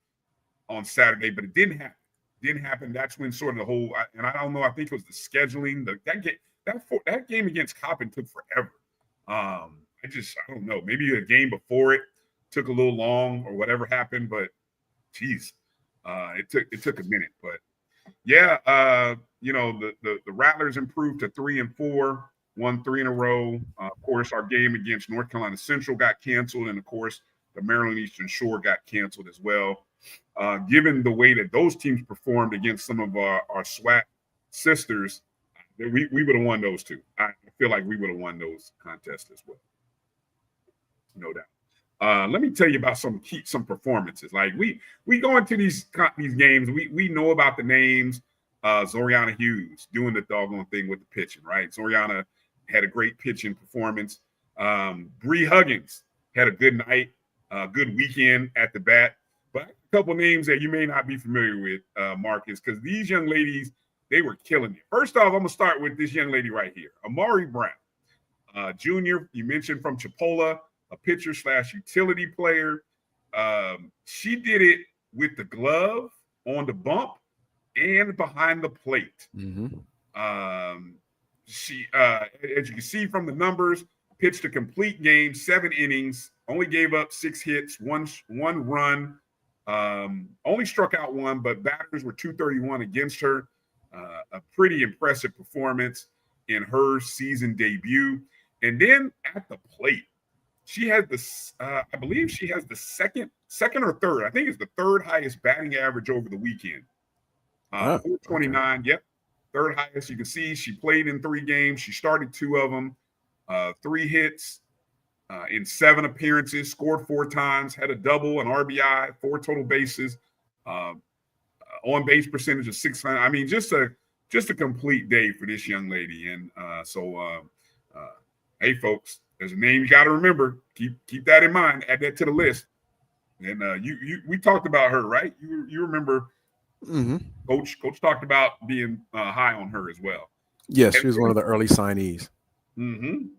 on Saturday, but it didn't happen. That's when sort of the whole, and I don't know, I think it was the scheduling. That game against Coppin took forever. I don't know. Maybe a game before it took a little long or whatever happened, but geez, it took a minute. But yeah, the Rattlers improved to 3-4, won 3 in a row. Of course, our game against North Carolina Central got canceled, and of course, the Maryland Eastern Shore got canceled as well. Given the way that those teams performed against some of our SWAC sisters, we would have won those 2. I feel like we would have won those contests as well. No doubt. Let me tell you about some performances. Like we go into these games, we know about the names. Zoriana Hughes doing the doggone thing with the pitching, right? Zoriana had a great pitching performance. Bree Huggins had a good night, good weekend at the bat. But a couple names that you may not be familiar with, Marcus, because these young ladies, they were killing it. First off, I'm going to start with this young lady right here, Amari Brown, junior, you mentioned from Chipola, a pitcher / utility player. She did it with the glove on the bump and behind the plate. She, as you can see from the numbers, pitched a complete game, 7 innings, only gave up 6 hits, one run, only struck out 1, but batters were 231 against her. A pretty impressive performance in her season debut. And then at the plate, she had this, I believe she has the second or third, I think it's the 3rd highest batting average over the weekend. 429, okay. Yep, 3rd highest. You can see she played in 3 games. She started 2 of them, 3 hits in 7 appearances, scored 4 times, had a double, an RBI, 4 total bases, on base percentage of 600. I mean, just a complete day for this young lady. And so hey, folks, there's a name you got to remember. Keep that in mind. Add that to the list. And we talked about her, right? You remember? Mm-hmm. Coach talked about being high on her as well. Yes, she was one of the early signees. And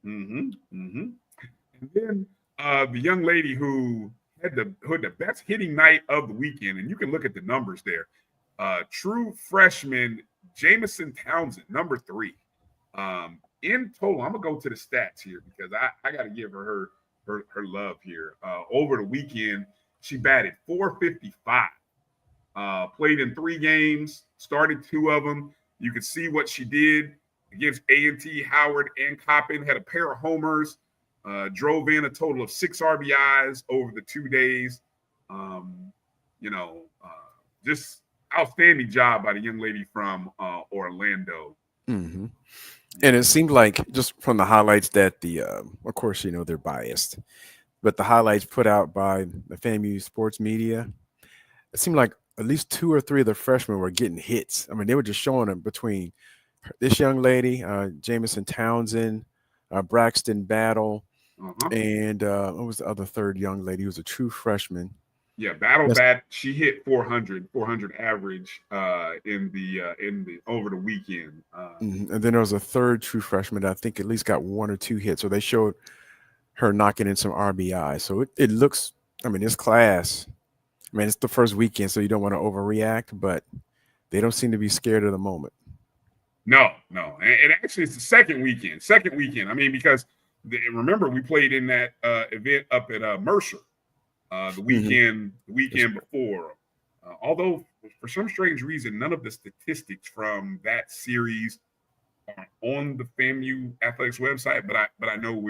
then the young lady who had the best hitting night of the weekend, and you can look at the numbers there. True freshman Jamison Townsend, number 3. In total, I'm gonna go to the stats here because I got to give her love here. Over the weekend, she batted .455. Played in 3 games, started 2 of them. You could see what she did against A&T, Howard, and Coppin. Had a pair of homers, drove in a total of 6 RBIs over the 2 days. Just outstanding job by the young lady from Orlando. Mm-hmm. And it seemed like, just from the highlights, that of course, they're biased, but the highlights put out by the FAMU sports media, it seemed like at least 2 or 3 of the freshmen were getting hits. I mean, they were just showing them between this young lady, Jamison Townsend, Braxton Battle, and what was the other third young lady who was a true freshman? Yeah, she hit 400 average in the over the weekend. And then there was a third true freshman that I think at least got 1 or 2 hits. So they showed her knocking in some RBI. So it looks, I mean, this class, I mean, it's the first weekend, so you don't want to overreact, but they don't seem to be scared of the moment. No. And actually, it's the second weekend. I mean, because remember, we played in that event up at Mercer the weekend before. Although, for some strange reason, none of the statistics from that series are on the FAMU Athletics website. But I know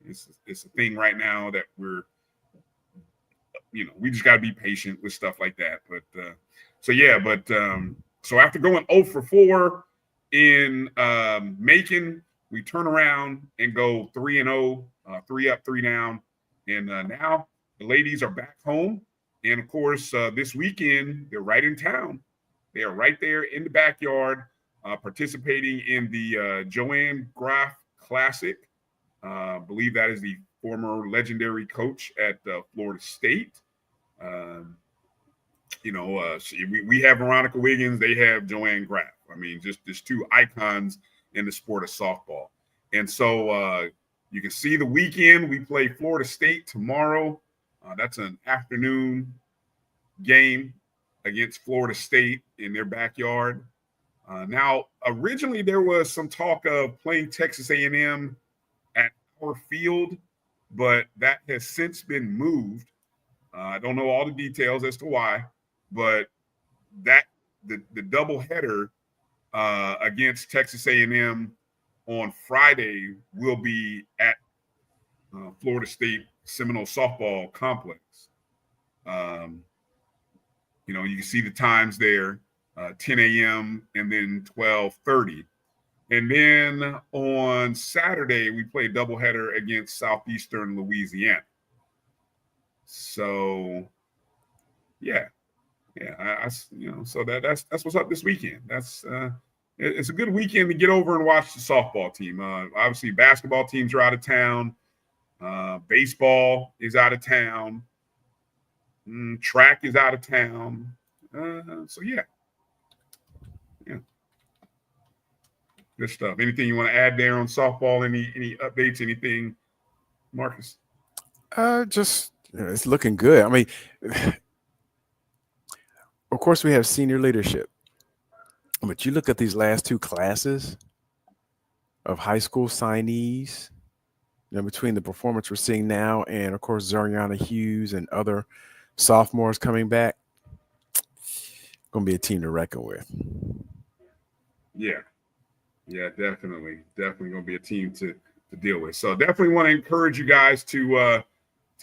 it's a thing right now that we're, we just got to be patient with stuff like that. But so after going 0 for 4 in Macon, we turn around and go 3-0, 3 up, 3 down. And now the ladies are back home. And of course, this weekend, they're right in town. They are right there in the backyard, participating in the Joanne Graf Classic. I believe that is the former legendary coach at Florida State. We have Veronica Wiggins. They have Joanne Graf. I mean, just 2 icons in the sport of softball. And so you can see the weekend. We play Florida State tomorrow. That's an afternoon game against Florida State in their backyard. Now, originally there was some talk of playing Texas A&M at our field, but that has since been moved. I don't know all the details as to why, but that the doubleheader against Texas A&M on Friday will be at Florida State Seminole Softball Complex. You can see the times there, 10 a.m. and then 12:30. And then on Saturday, we play doubleheader against Southeastern Louisiana. So, so that's what's up this weekend. It's a good weekend to get over and watch the softball team. Obviously, basketball teams are out of town. Baseball is out of town. Track is out of town. Good stuff. Anything you want to add there on softball? Any updates? Anything, Marcus? It's looking good. I mean, of course, we have senior leadership, but you look at these last 2 classes of high school signees, between the performance we're seeing now and, of course, Zariana Hughes and other sophomores coming back, going to be a team to reckon with. Yeah, definitely going to be a team to deal with. So definitely want to encourage you guys to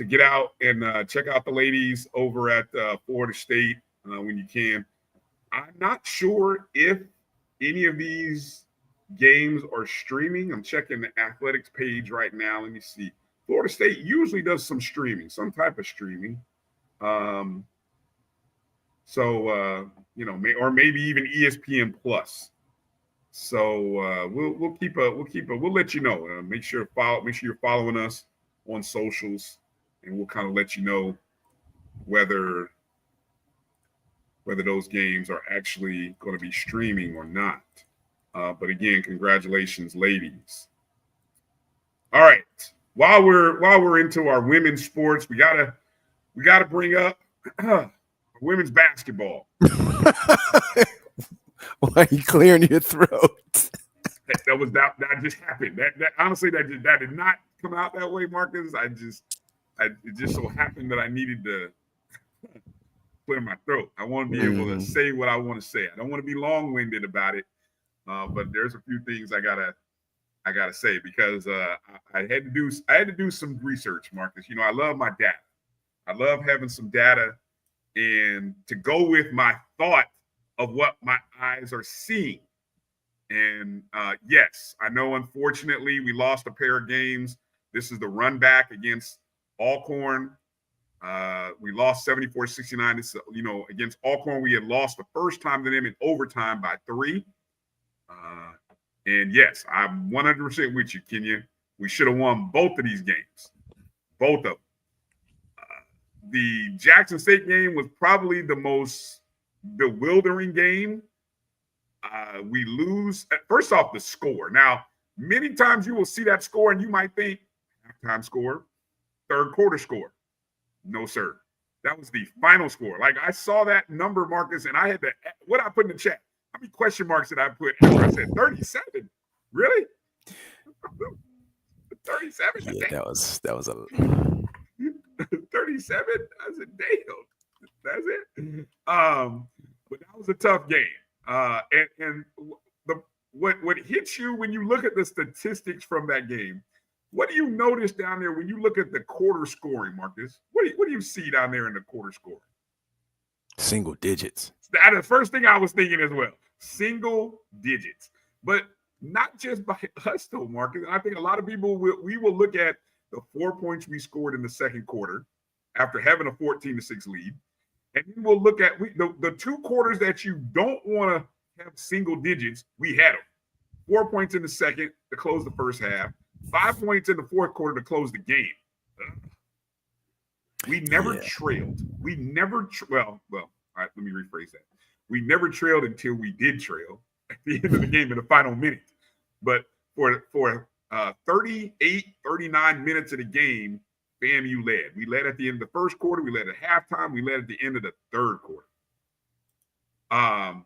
get out and check out the ladies over at Florida State when you can. I'm not sure if any of these games are streaming. I'm checking the athletics page right now. Let me see. Florida State usually does some streaming, some type of streaming. Or maybe even ESPN Plus. So we'll let you know. Make sure you're following us on socials, and we'll kind of let you know whether those games are actually going to be streaming or not. But again, congratulations, ladies. All right. While we're into our women's sports, we gotta bring up women's basketball. Why are you clearing your throat? That just happened. That honestly, that did not come out that way, Marcus. It just so happened that I needed to clear my throat. I want to be able to say what I want to say. I don't want to be long-winded about it, but there's a few things I gotta say because I had to do some research, Marcus. You know, I love my data. I love having some data and to go with my thought of what my eyes are seeing. And yes, I know, unfortunately, we lost a pair of games. This is the run back against Alcorn. We lost 74-69. Against Alcorn, we had lost the first time to them in overtime by 3. And yes, I'm 100% with you, Kenya. We should have won both of these games. Both of them. The Jackson State game was probably the most bewildering game. We lose. First off, the score. Now, many times you will see that score and you might think halftime score, third quarter score. No, sir. That was the final score. Like, I saw that number, Marcus, and I had to, what I put in the chat? How many question marks did I put after I said 37? Really? 37? Yeah, that was a 37? That's a damn. That's it. But that was a tough game. And what hits you when you look at the statistics from that game, what do you notice down there when you look at the quarter scoring, Marcus? What do you see down there in the quarter scoring? single digits. That's the first thing I was thinking as well. Single digits. But not just by us, though, Marcus. I think a lot of people will look at the 4 points we scored in the second quarter after having a 14-6 lead. And then we'll look at the 2 quarters that you don't want to have single digits. We had them. 4 points in the second to close the first half. 5 points in the fourth quarter to close the game. We never trailed. We never well, all right, let me rephrase that. We never trailed until we did trail at the end of the game in the final minute. But for 38, 39 minutes of the game, FAMU led. We led at the end of the first quarter. We led at halftime. We led at the end of the third quarter. And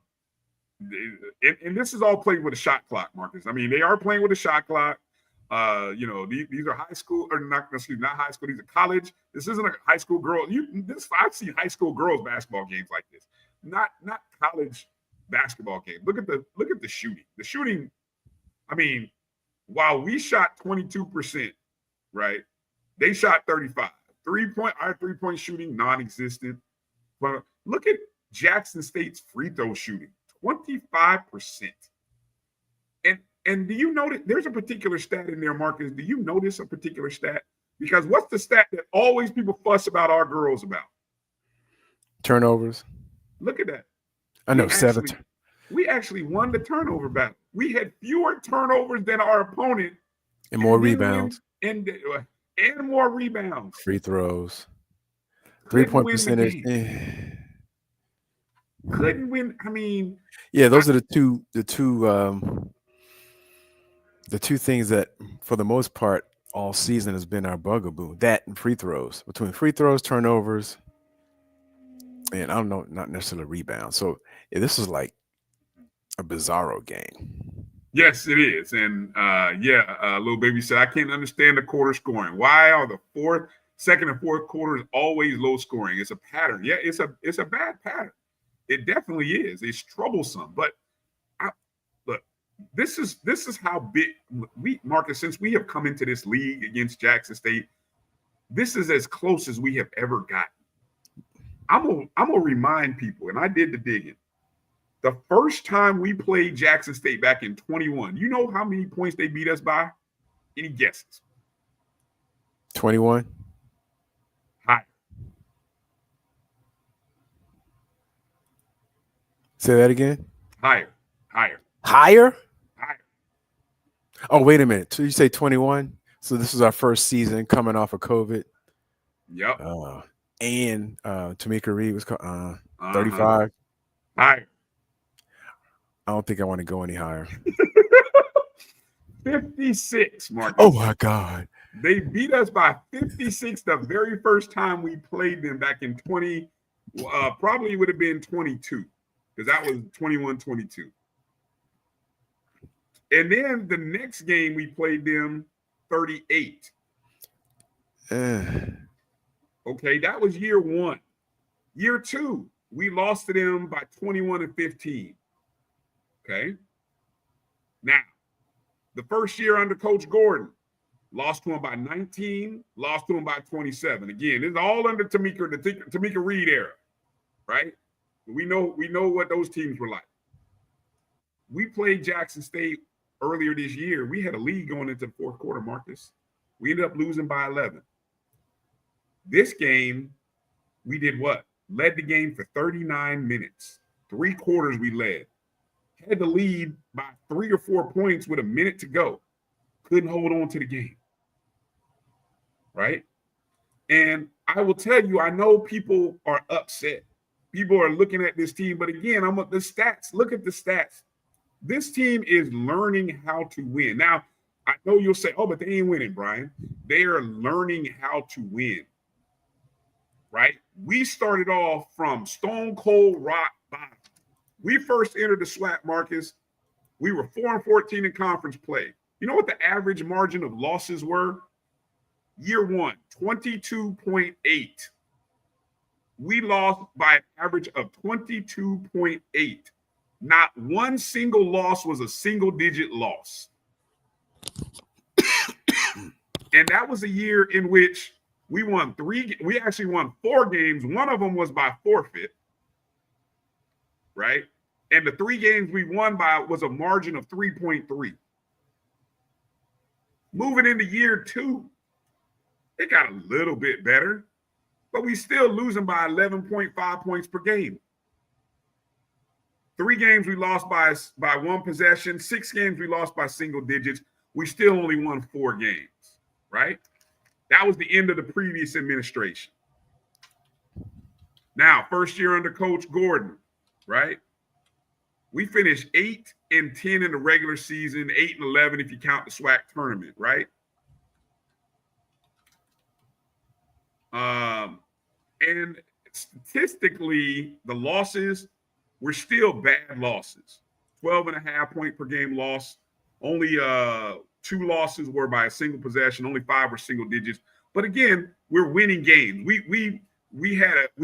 this is all played with a shot clock, Marcus. I mean, they are playing with a shot clock. These are high school, or not high school. These are college. This isn't a high school girl. I've seen high school girls basketball games like this, not college basketball games. Look at the shooting. The shooting. I mean, while we shot 22%, right? They shot 35. Our 3-point shooting non-existent. But look at Jackson State's free throw shooting, 25%. And do you notice there's a particular stat in there, Marcus? Do you notice a particular stat? Because what's the stat that always people fuss about our girls about? Turnovers. Look at that. I know, 7. We actually won the turnover battle. We had fewer turnovers than our opponent. And more rebounds. And more rebounds. Free throws. 3-point percentage. Couldn't win. I mean. Yeah, those are the two things that, for the most part, all season has been our bugaboo. That and free throws. Between free throws, turnovers, and I don't know, not necessarily rebounds. So this is like a bizarro game. Yes, it is. And little baby said, I can't understand the quarter scoring. Why are the second and fourth quarters always low scoring? It's a pattern. Yeah, it's a bad pattern. It definitely is. It's troublesome. But look, this is how big Marcus, since we have come into this league against Jackson State, this is as close as we have ever gotten. I'm gonna remind people, and I did the digging. The first time we played Jackson State back in 21, you know how many points they beat us by? Any guesses? 21. Higher. Say that again. Higher. Higher? Oh, wait a minute. So you say 21? So this is our first season coming off of COVID. Yep. And Tamika Reed was 35. All right. I don't think I want to go any higher. 56, Marcus. Oh my God. They beat us by 56 the very first time we played them back in 20. Probably would have been 22 because that was 21-22. And then the next game we played them 38. Okay, that was year one. Year two, we lost to them by 21-15. Okay. Now, the first year under Coach Gordon, lost to him by 19, lost to him by 27. Again, this is all under Tamika Reed era, right? We know what those teams were like. We played Jackson State earlier this year. We had a lead going into the fourth quarter, Marcus. We ended up losing by 11. This game, we did what? Led the game for 39 minutes. 3 quarters we led. Had the lead by 3 or 4 points with a minute to go. Couldn't hold on to the game. Right? And I will tell you, I know people are upset. People are looking at this team, but again, the stats. Look at the stats. This team is learning how to win. Now, I know you'll say, oh, but they ain't winning, Bryan. They are learning how to win. Right? We started off from stone cold rock bottom. We first entered the SWAC, Marcus. We were 4-14 in conference play. You know what the average margin of losses were? Year one, 22.8. We lost by an average of 22.8. Not one single loss was a single-digit loss. And that was a year in which we won 3. We actually won 4 games. One of them was by forfeit, right? And the 3 games we won by was a margin of 3.3. Moving into year 2, it got a little bit better, but we still losing by 11.5 points per game. 3 games we lost by 1 possession. 6 games we lost by single digits. We still only won 4 games, right? That was the end of the previous administration. Now, first year under Coach Gordon, right? We finished 8-10 in the regular season, 8-11 if you count the SWAC tournament, right? And statistically, the losses were still bad losses. 12.5 point per game loss. Only 2 losses were by a single possession. Only 5 were single digits. But again, we're winning games. We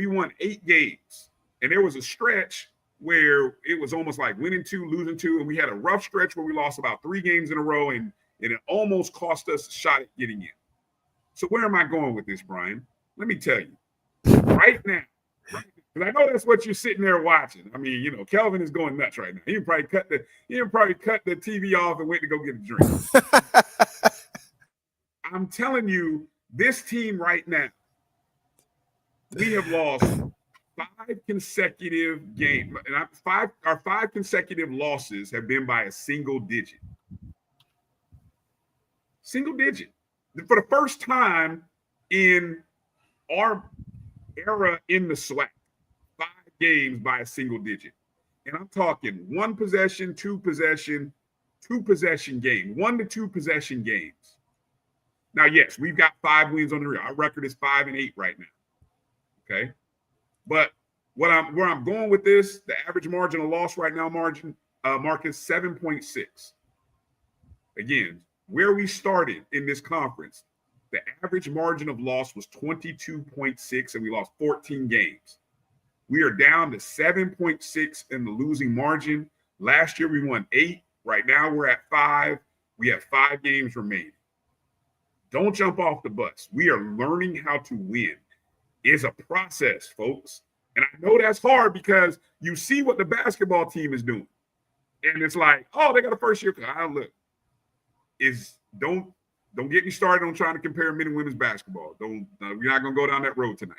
won 8 games, and there was a stretch where it was almost like winning 2, losing 2, and we had a rough stretch where we lost about 3 games in a row, and it almost cost us a shot at getting in. So where am I going with this, Bryan? Let me tell you, right now, because I know that's what you're sitting there watching. I mean, you know, Kelvin is going nuts right now. He probably cut the TV off and went to go get a drink. I'm telling you, this team right now, we have lost 5 consecutive games, and our 5 consecutive losses have been by a single digit. Single digit. For the first time in our era in the SWAC, 5 games by a single digit. And I'm talking 1 possession, 2 possession, 2 possession game, 1 to 2 possession games. Now, yes, we've got 5 wins on the rear. Our record is 5-8 right now. Okay. But where I'm going with this, the average margin of loss right now, Marcus, 7.6. Again, where we started in this conference, the average margin of loss was 22.6, and we lost 14 games. We are down to 7.6 in the losing margin. Last year, we won 8. Right now, we're at 5. We have 5 games remaining. Don't jump off the bus. We are learning how to win. It's a process, folks. And I know that's hard because you see what the basketball team is doing. And it's like, oh, they got a first year. Look, don't get me started on trying to compare men and women's basketball. We're not going to go down that road tonight.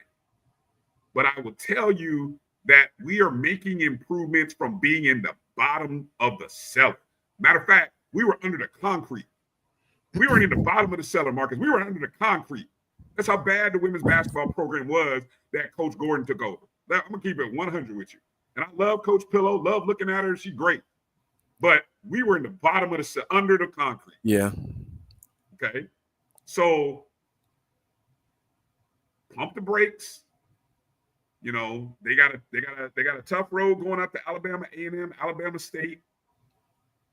But I will tell you that we are making improvements from being in the bottom of the cellar. Matter of fact, We were under the concrete. We were in the bottom of the cellar, Marcus. We were under the concrete. That's how bad the women's basketball program was that Coach Gordon took over. I'm going to keep it 100 with you. And I love Coach Pillow, love looking at her. She's great. But we were in the bottom of the cellar, under the concrete. Yeah. Okay. So pump the brakes. You know, they got a tough road going up to Alabama A&M, Alabama State.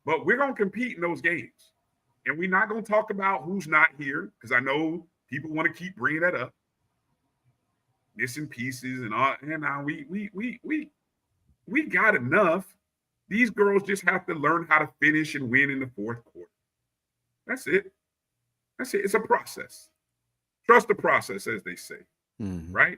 But we're going to compete in those games. And we're not going to talk about who's not here, because I know people want to keep bringing that up. Missing pieces and all. And now we got enough. These girls just have to learn how to finish and win in the fourth quarter. That's it. It's a process. Trust the process, as they say. Right?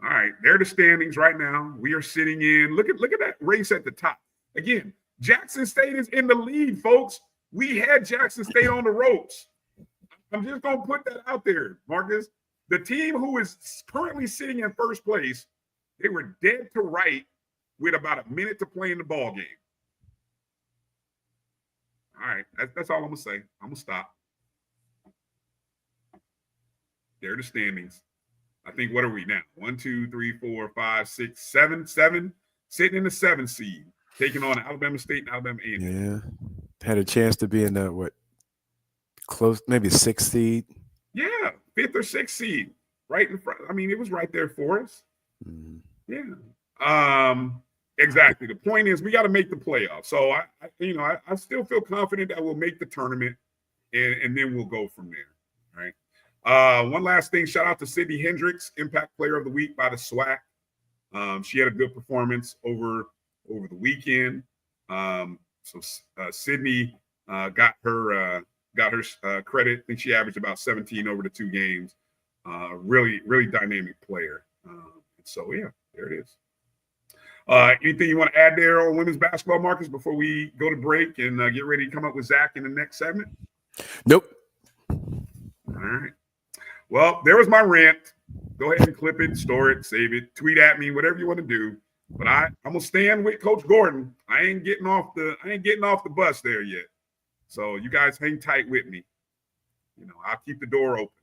All right. They're the standings right now. We are sitting in. Look at that race at the top. Again, Jackson State is in the lead, folks. We had Jackson State on the ropes. I'm just going to put that out there, Marcus. The team who is currently sitting in first place, they were dead to right with about a minute to play in the ball game. All right, that's all I'm going to say. I'm going to stop. There are the standings. I think, what are we now? 1, 2, 3, 4, 5, 6, 7. Sitting in the 7th seed, taking on Alabama State and Alabama A&M. Yeah. Had a chance to be in the, close, maybe 6th seed? Yeah, 5th or 6th seed. Right in front. I mean, it was right there for us. Yeah. Exactly. The point is, we got to make the playoffs. So, I still feel confident that we'll make the tournament, and then we'll go from there. Right. One last thing. Shout out to Sydney Hendricks, Impact Player of the Week by the SWAC. She had a good performance over the weekend. So Sydney got her credit. I think she averaged about 17 over the 2 games. Really, really dynamic player. So yeah, there it is. Anything you want to add there on women's basketball, Marcus, before we go to break and get ready to come up with Zach in the next segment? Nope. All right. Well, there was my rant. Go ahead and clip it, store it, save it, tweet at me, whatever you want to do. But I'm gonna stand with Coach Gordon. I ain't getting off the bus there yet. So you guys hang tight with me. I'll keep the door open.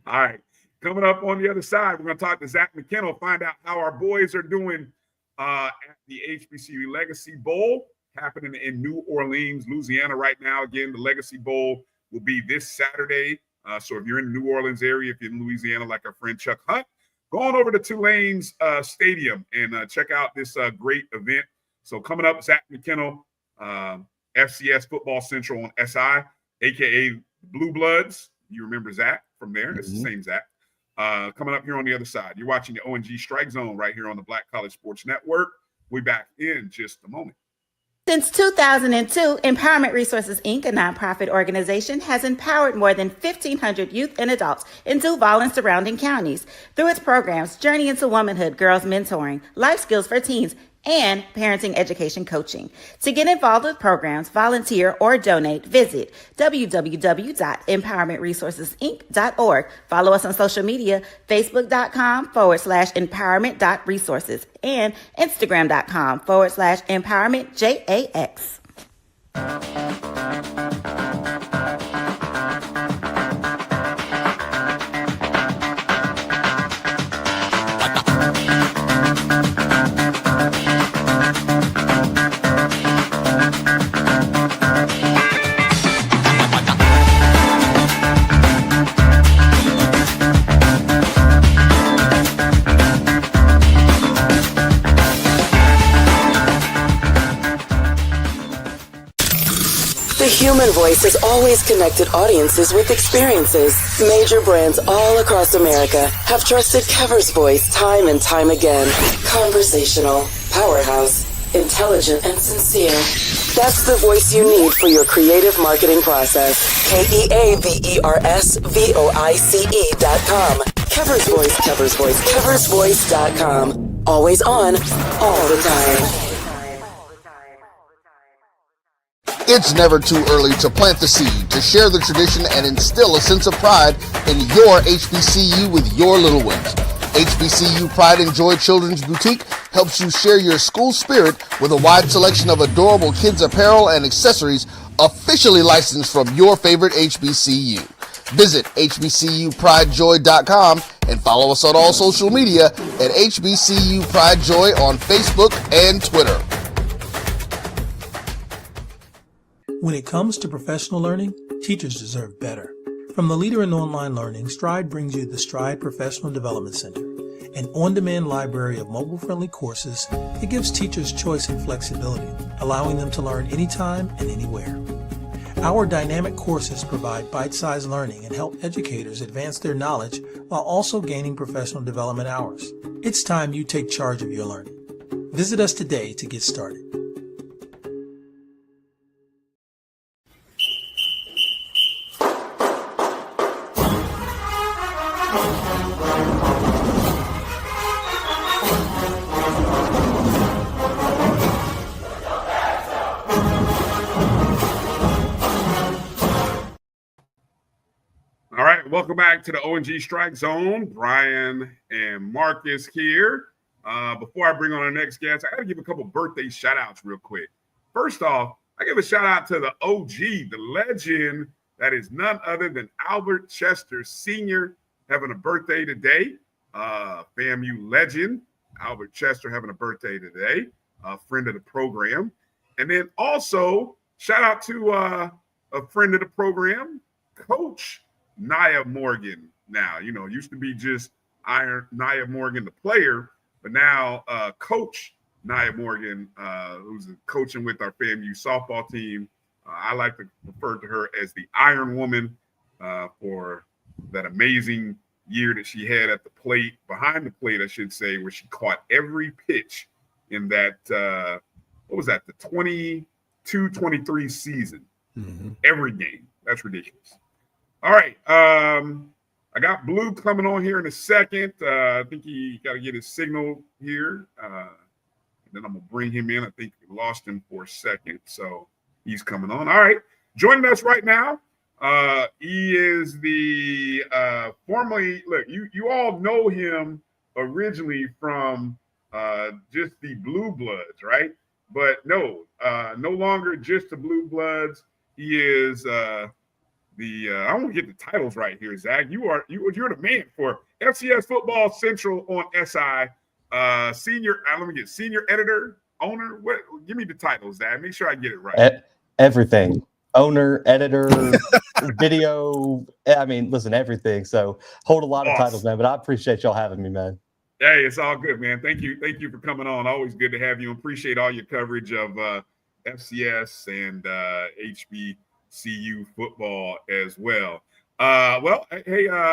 All right. Coming up on the other side, we're gonna talk to Zach McKinnell, find out how our boys are doing at the HBCU Legacy Bowl happening in New Orleans, Louisiana right now. Again, the Legacy Bowl will be this Saturday. So if you're in the New Orleans area, if you're in Louisiana, like our friend Chuck Hunt, go on over to Tulane's Stadium and check out this great event. So coming up, Zach McKinnell, FCS Football Central on SI, a.k.a. Blue Bloods. You remember Zach from there. It's the same Zach. Coming up here on the other side. You're watching the O&G StrikeZone right here on the Black College Sports Network. We'll be back in just a moment. Since 2002, Empowerment Resources, Inc., a nonprofit organization, has empowered more than 1,500 youth and adults in Duval and surrounding counties. Through its programs, Journey into Womanhood, Girls Mentoring, Life Skills for Teens, and Parenting Education Coaching. To get involved with programs, volunteer, or donate, visit www.empowermentresourcesinc.org. Follow us on social media, facebook.com/empowerment.resources and instagram.com/empowermentJAX. The human voice has always connected audiences with experiences. Major brands all across America have trusted Kever's voice time and time again. Conversational, powerhouse, intelligent, and sincere. That's the voice you need for your creative marketing process. KEAVERSVOICE.com. Kever's Voice, Kever's Voice, KeversVoice.com. Always on, all the time. It's never too early to plant the seed, to share the tradition, and instill a sense of pride in your HBCU with your little ones. HBCU Pride and Joy Children's Boutique helps you share your school spirit with a wide selection of adorable kids apparel and accessories officially licensed from your favorite HBCU. Visit hbcupridejoy.com and follow us on all social media at HBCU Pride Joy on Facebook and Twitter. When it comes to professional learning, teachers deserve better. From the leader in online learning, Stride brings you the Stride Professional Development Center, an on-demand library of mobile-friendly courses that gives teachers choice and flexibility, allowing them to learn anytime and anywhere. Our dynamic courses provide bite-sized learning and help educators advance their knowledge while also gaining professional development hours. It's time you take charge of your learning. Visit us today to get started. Welcome back to the O&G StrikeZone. Bryan and Marcus here. Before I bring on our next guest, I got to give a couple birthday shout-outs real quick. First off, I give a shout-out to the OG, the legend that is none other than Albert Chester Sr. having a birthday today. FAMU legend, Albert Chester having a birthday today, a friend of the program. And then also, shout-out to a friend of the program, Coach Nia Morgan. Now, used to be just Nia Morgan, the player, but now Coach Nia Morgan, who's coaching with our FAMU softball team. I like to refer to her as the Iron Woman for that amazing year that she had at the plate, behind the plate, I should say, where she caught every pitch in that, what was that, the 22-23 season. Mm-hmm. Every game. That's ridiculous. All right, I got Blue coming on here in a second. I think he got to get his signal here. And then I'm going to bring him in. I think we lost him for a second, so he's coming on. All right, joining us right now, he is the formerly, look, you all know him originally from just the Blue Bloods, right? But no longer just the Blue Bloods. He is I want to get the titles right here, Zach. You're the man for FCS Football Central on SI. Senior editor, owner. What? Give me the titles, Zach. Make sure I get it right. Everything. Owner, editor, video. I mean, listen, everything. So hold a lot of titles, man. But I appreciate y'all having me, man. Hey, it's all good, man. Thank you for coming on. Always good to have you. Appreciate all your coverage of FCS and HBCU football as well.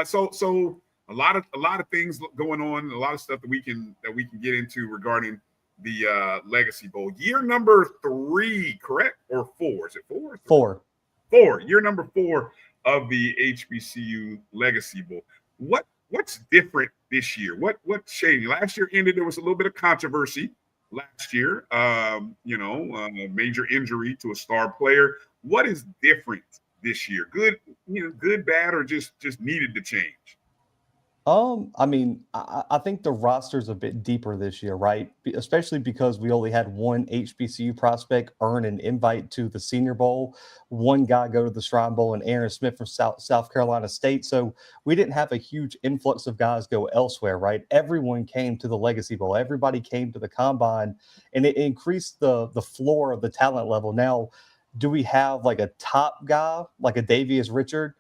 So a lot of things going on, a lot of stuff that we can get into regarding the Legacy Bowl. Year number 3, correct? Or 4? Is it 4? 4. 4. Year number 4 of the HBCU Legacy Bowl. What's different this year? What changed? Last year ended. There was a little bit of controversy last year. A major injury to a star player. What is different this year? Good, bad, or just needed to change? I mean, I think the roster's a bit deeper this year, right? Especially because we only had one HBCU prospect earn an invite to the Senior Bowl, one guy go to the Shrine Bowl, and Aaron Smith from South Carolina State. So we didn't have a huge influx of guys go elsewhere, right? Everyone came to the Legacy Bowl. Everybody came to the Combine, and it increased the floor of the talent level. Now, do we have like a top guy, like a Davius Richard?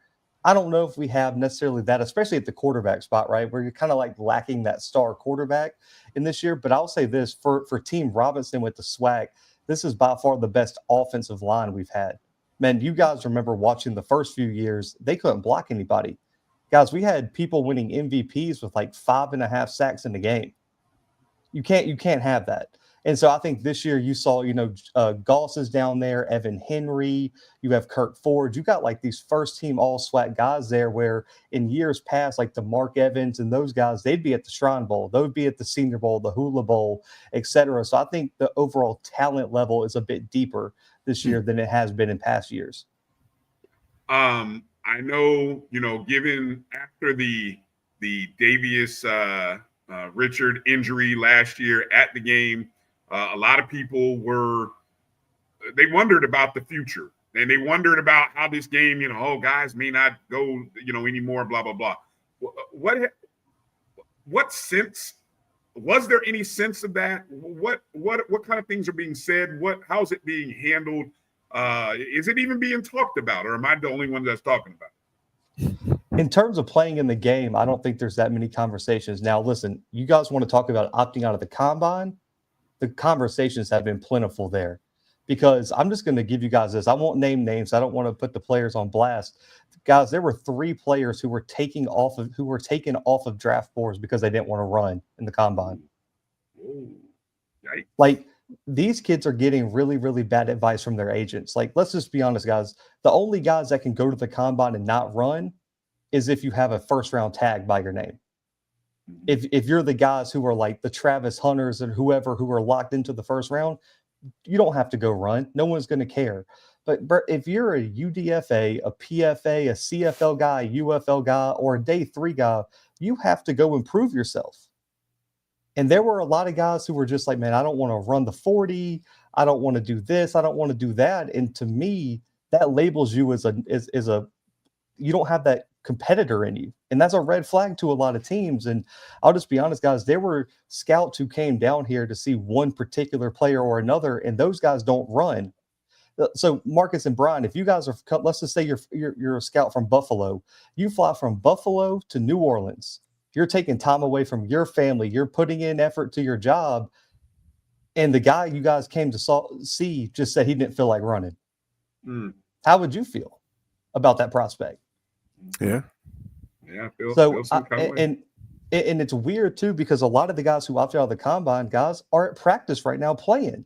I don't know if we have necessarily that, especially at the quarterback spot, right? Where you're kind of like lacking that star quarterback in this year. But I'll say this, for Team Robinson with the SWAC, this is by far the best offensive line we've had. Man, you guys remember watching the first few years, they couldn't block anybody. Guys, we had people winning MVPs with like 5.5 sacks in the game. You can't have that. And so I think this year you saw, Goss is down there, Evan Henry, you have Kirk Ford. You got like these first team all SWAC guys there where in years past, like the Mark Evans and those guys, they'd be at the Shrine Bowl, they would be at the Senior Bowl, the Hula Bowl, et cetera. So I think the overall talent level is a bit deeper this year than it has been in past years. I know, given after the Davius Richard injury last year at the game. A lot of people they wondered about the future, and they wondered about how this game, guys may not go, anymore, blah, blah, blah. What sense, was there any sense of that? What kind of things are being said? How's it being handled? Is it even being talked about, or am I the only one that's talking about it? In terms of playing in the game, I don't think there's that many conversations. Now, listen, you guys want to talk about opting out of the combine? The conversations have been plentiful there, because I'm just going to give you guys this. I won't name names. I don't want to put the players on blast. Guys, there were 3 players who were taken off of draft boards because they didn't want to run in the combine. Like, these kids are getting really, really bad advice from their agents. Like, let's just be honest, guys. The only guys that can go to the combine and not run is if you have a first round tag by your name. If you're the guys who are like the Travis Hunters and whoever who are locked into the first round, you don't have to go run. No one's going to care. But if you're a UDFA, a PFA, a CFL guy, a UFL guy, or a day 3 guy, you have to go improve yourself. And there were a lot of guys who were just like, man, I don't want to run the 40. I don't want to do this. I don't want to do that. And to me, that labels you as you don't have that competitor in you. And that's a red flag to a lot of teams. And I'll just be honest, guys, there were scouts who came down here to see one particular player or another, and those guys don't run. So Marcus and Bryan, if you guys are, let's just say you're a scout from Buffalo, you fly from Buffalo to New Orleans. You're taking time away from your family. You're putting in effort to your job. And the guy you guys came to see just said he didn't feel like running. How would you feel about that prospect? Yeah. And it's weird too, because a lot of the guys who opted out of the combine, guys, are at practice right now playing.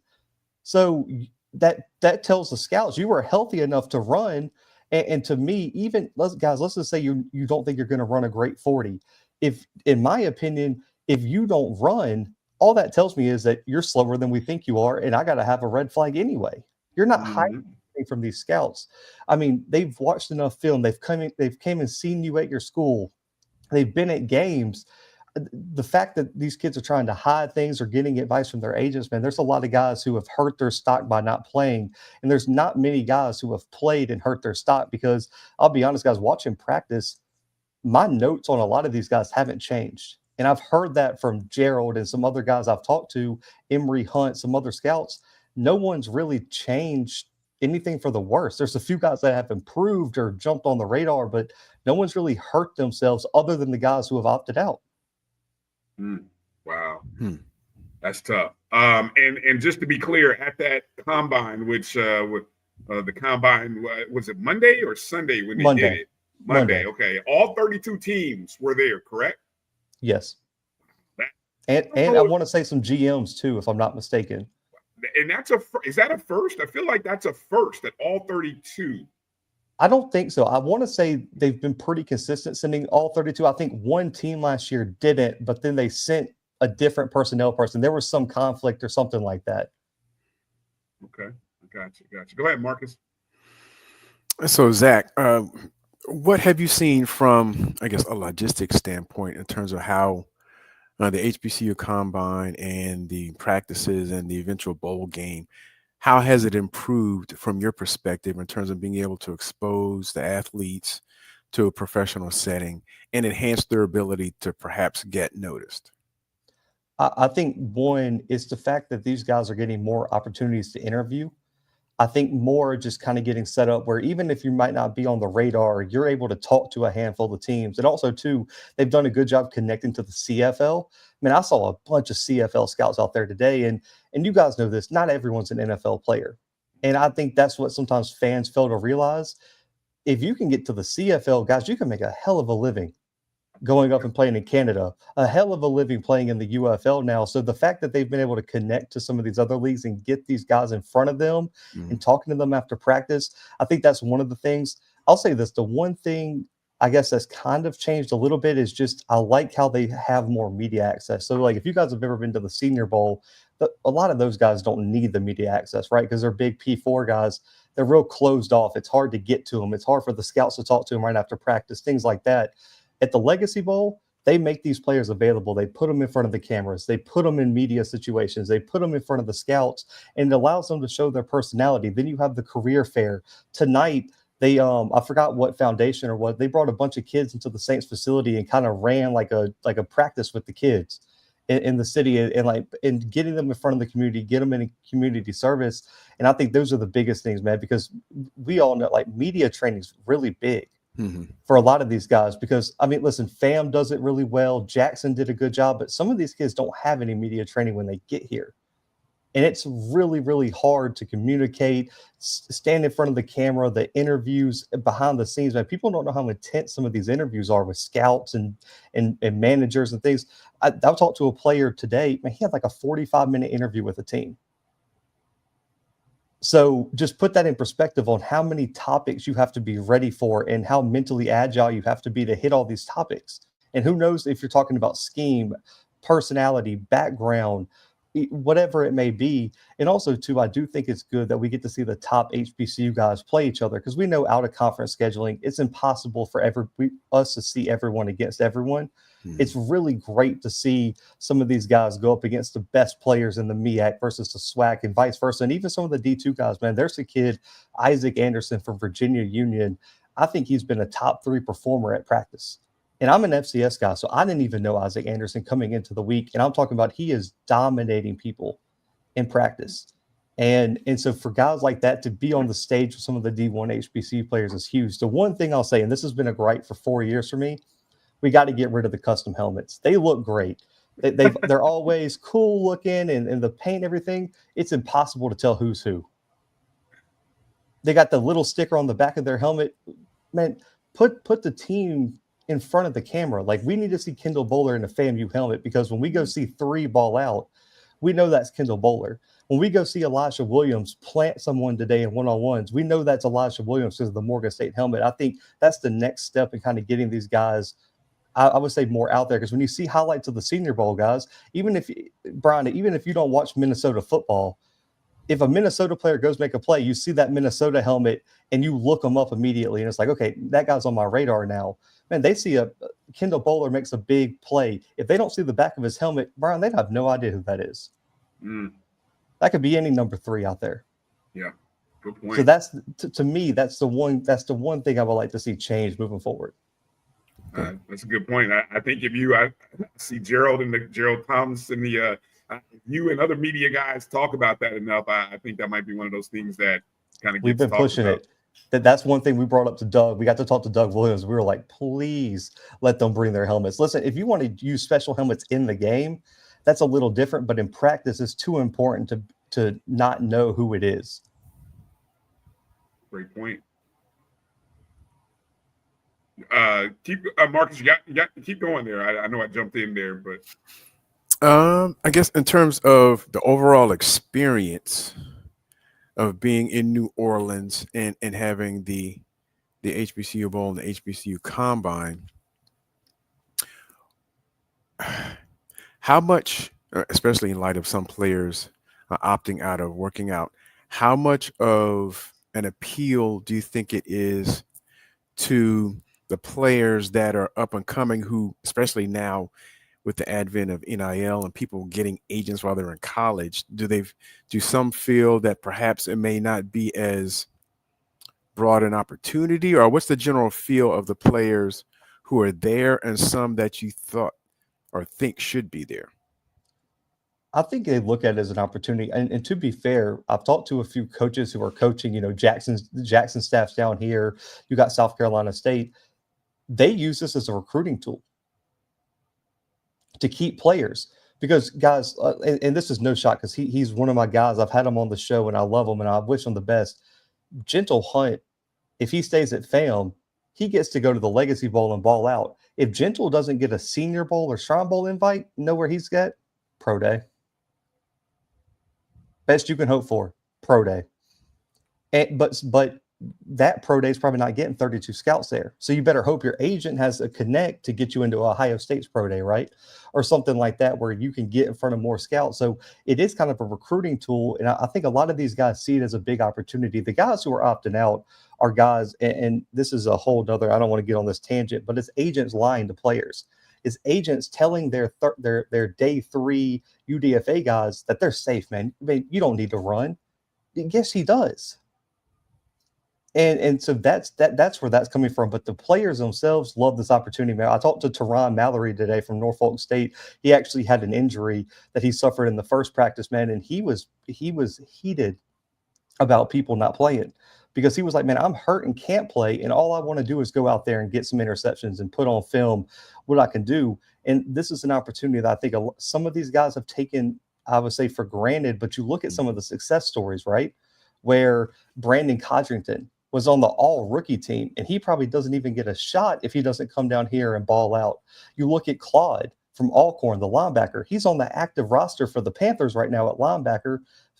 So that tells the scouts you were healthy enough to run. And to me, let's just say you don't think you're going to run a great 40. If, in my opinion, if you don't run, all that tells me is that you're slower than we think you are, and I got to have a red flag anyway. You're not hiding anything from these scouts. I mean, they've watched enough film. They've came and seen you at your school. They've been at games. The fact that these kids are trying to hide things or getting advice from their agents, man, there's a lot of guys who have hurt their stock by not playing. And there's not many guys who have played and hurt their stock, because I'll be honest, guys, watching practice, my notes on a lot of these guys haven't changed. And I've heard that from Gerald and some other guys I've talked to, Emery Hunt, some other scouts. No one's really changed anything for the worse. There's a few guys that have improved or jumped on the radar, but no one's really hurt themselves other than the guys who have opted out. Wow. That's tough. And just to be clear, at that combine, which the combine, was it Monday or Sunday when they did it? Monday. Okay. All 32 teams were there, correct? Yes. And I want to say some GMs too, if I'm not mistaken. And is that a first? I feel like that's a first at all 32. I don't think so. I want to say they've been pretty consistent sending all 32. I think one team last year didn't, but then they sent a different personnel person. There was some conflict or something like that. Okay. Gotcha. Go ahead, Marcus. So, Zach, what have you seen from, I guess, a logistics standpoint in terms of how the HBCU combine and the practices and the eventual bowl game, how has it improved from your perspective in terms of being able to expose the athletes to a professional setting and enhance their ability to perhaps get noticed? I think one is the fact that these guys are getting more opportunities to interview. I think more just kind of getting set up where even if you might not be on the radar, you're able to talk to a handful of teams. And also, too, they've done a good job connecting to the CFL. I mean, I saw a bunch of CFL scouts out there today, and you guys know this, not everyone's an NFL player. And I think that's what sometimes fans fail to realize. If you can get to the CFL, guys, you can make a hell of a living going up and playing in Canada, a hell of a living playing in the UFL now. So the fact that they've been able to connect to some of these other leagues and get these guys in front of them and talking to them after practice, I think that's one of the things. I'll say this, the one thing I guess that's kind of changed a little bit is just I like how they have more media access. So like if you guys have ever been to the Senior Bowl, a lot of those guys don't need the media access, right? Because they're big P4 guys. They're real closed off. It's hard to get to them. It's hard for the scouts to talk to them right after practice, things like that. At the Legacy Bowl, They make these players available. They put them in front of the cameras. They put them in media situations. They put them in front of the scouts, and it allows them to show their personality. Then you have the career fair. Tonight, they I forgot what foundation or what, they brought a bunch of kids into the Saints facility and kind of ran like a practice with the kids in the city, and getting them in front of the community, get them in community service. And I think those are the biggest things, man, because we all know like media training is really big. For a lot of these guys, because I mean, listen, FAM does it really well. Jackson did a good job, but some of these kids don't have any media training when they get here. And it's really, really hard to communicate, stand in front of the camera, the interviews behind the scenes. Man, people don't know how intense some of these interviews are with scouts and managers and things. I talked to a player today, man, he had like a 45-minute interview with a team. So just put that in perspective on how many topics you have to be ready for and how mentally agile you have to be to hit all these topics. And who knows if you're talking about scheme, personality, background, whatever it may be. And also, too, I do think it's good that we get to see the top HBCU guys play each other, because we know out of conference scheduling, it's impossible for us to see everyone against everyone. It's really great to see some of these guys go up against the best players in the MEAC versus the SWAC and vice versa. And even some of the D2 guys, man, there's a kid, Isaac Anderson from Virginia Union. I think he's been a top 3 performer at practice. And I'm an FCS guy, so I didn't even know Isaac Anderson coming into the week. And I'm talking about he is dominating people in practice. And so for guys like that to be on the stage with some of the D1 HBCU players is huge. The one thing I'll say, and this has been a gripe for 4 years for me, we got to get rid of the custom helmets. They look great. They're always cool looking, and the paint, everything. It's impossible to tell who's who. They got the little sticker on the back of their helmet. Man, put the team in front of the camera. Like, we need to see Kendall Bowler in a FAMU helmet, because when we go see 3 ball out, we know that's Kendall Bowler. When we go see Elijah Williams plant someone today in one-on-ones, we know that's Elijah Williams because of the Morgan State helmet. I think that's the next step in kind of getting these guys, I would say, more out there. Because when you see highlights of the Senior Bowl guys, Bryan, even if you don't watch Minnesota football, if a Minnesota player goes make a play, you see that Minnesota helmet and you look them up immediately. And it's like, okay, that guy's on my radar now. Man, they see Kendall Bowler makes a big play. If they don't see the back of his helmet, Bryan, they'd have no idea who that is. That could be any number 3 out there. Yeah, good point. So that's, to me, that's the one thing I would like to see change moving forward. That's a good point. I think I see Gerald Thomas and you and other media guys talk about that enough. I think that might be one of those things that kind of we've been pushing it. That's one thing we brought up to Doug. We got to talk to Doug Williams. We were like, please let them bring their helmets. Listen, if you want to use special helmets in the game, that's a little different. But in practice, it's too important to not know who it is. Great point. Marcus, you got to keep going there. I know I jumped in there, but I guess in terms of the overall experience of being in New Orleans and having the HBCU Bowl and the HBCU Combine, how much, especially in light of some players opting out of working out, how much of an appeal do you think it is to the players that are up and coming, who, especially now with the advent of NIL and people getting agents while they're in college, do some feel that perhaps it may not be as broad an opportunity? Or what's the general feel of the players who are there and some that you thought or think should be there? I think they look at it as an opportunity. And to be fair, I've talked to a few coaches who are coaching, Jackson staffs down here. You got South Carolina State. They use this as a recruiting tool to keep players, because guys, and this is no shot, because he's one of my guys. I've had him on the show and I love him and I wish him the best. Gentle Hunt, if he stays at FAM, he gets to go to the Legacy Bowl and ball out. If Gentle doesn't get a Senior Bowl or Shrine Bowl invite, know where he's got? Pro Day. Best you can hope for, Pro Day. But that Pro Day is probably not getting 32 scouts there. So you better hope your agent has a connect to get you into Ohio State's Pro Day, right? Or something like that, where you can get in front of more scouts. So it is kind of a recruiting tool. And I think a lot of these guys see it as a big opportunity. The guys who are opting out are guys, and this is a whole nother, I don't want to get on this tangent, but it's agents lying to players. is agents telling their day 3 UDFA guys that they're safe, man. I mean, you don't need to run. Yes, he does. And so that's where that's coming from. But the players themselves love this opportunity, man. I talked to Teron Mallory today from Norfolk State. He actually had an injury that he suffered in the first practice, man, and he was heated about people not playing because he was like, man, I'm hurt and can't play, and all I want to do is go out there and get some interceptions and put on film what I can do. And this is an opportunity that I think some of these guys have taken, I would say, for granted. But you look at some of the success stories, right, where Brandon Codrington was on the all-rookie team, and he probably doesn't even get a shot if he doesn't come down here and ball out. You look at Claude from Alcorn, the linebacker. He's on the active roster for the Panthers right now at linebacker,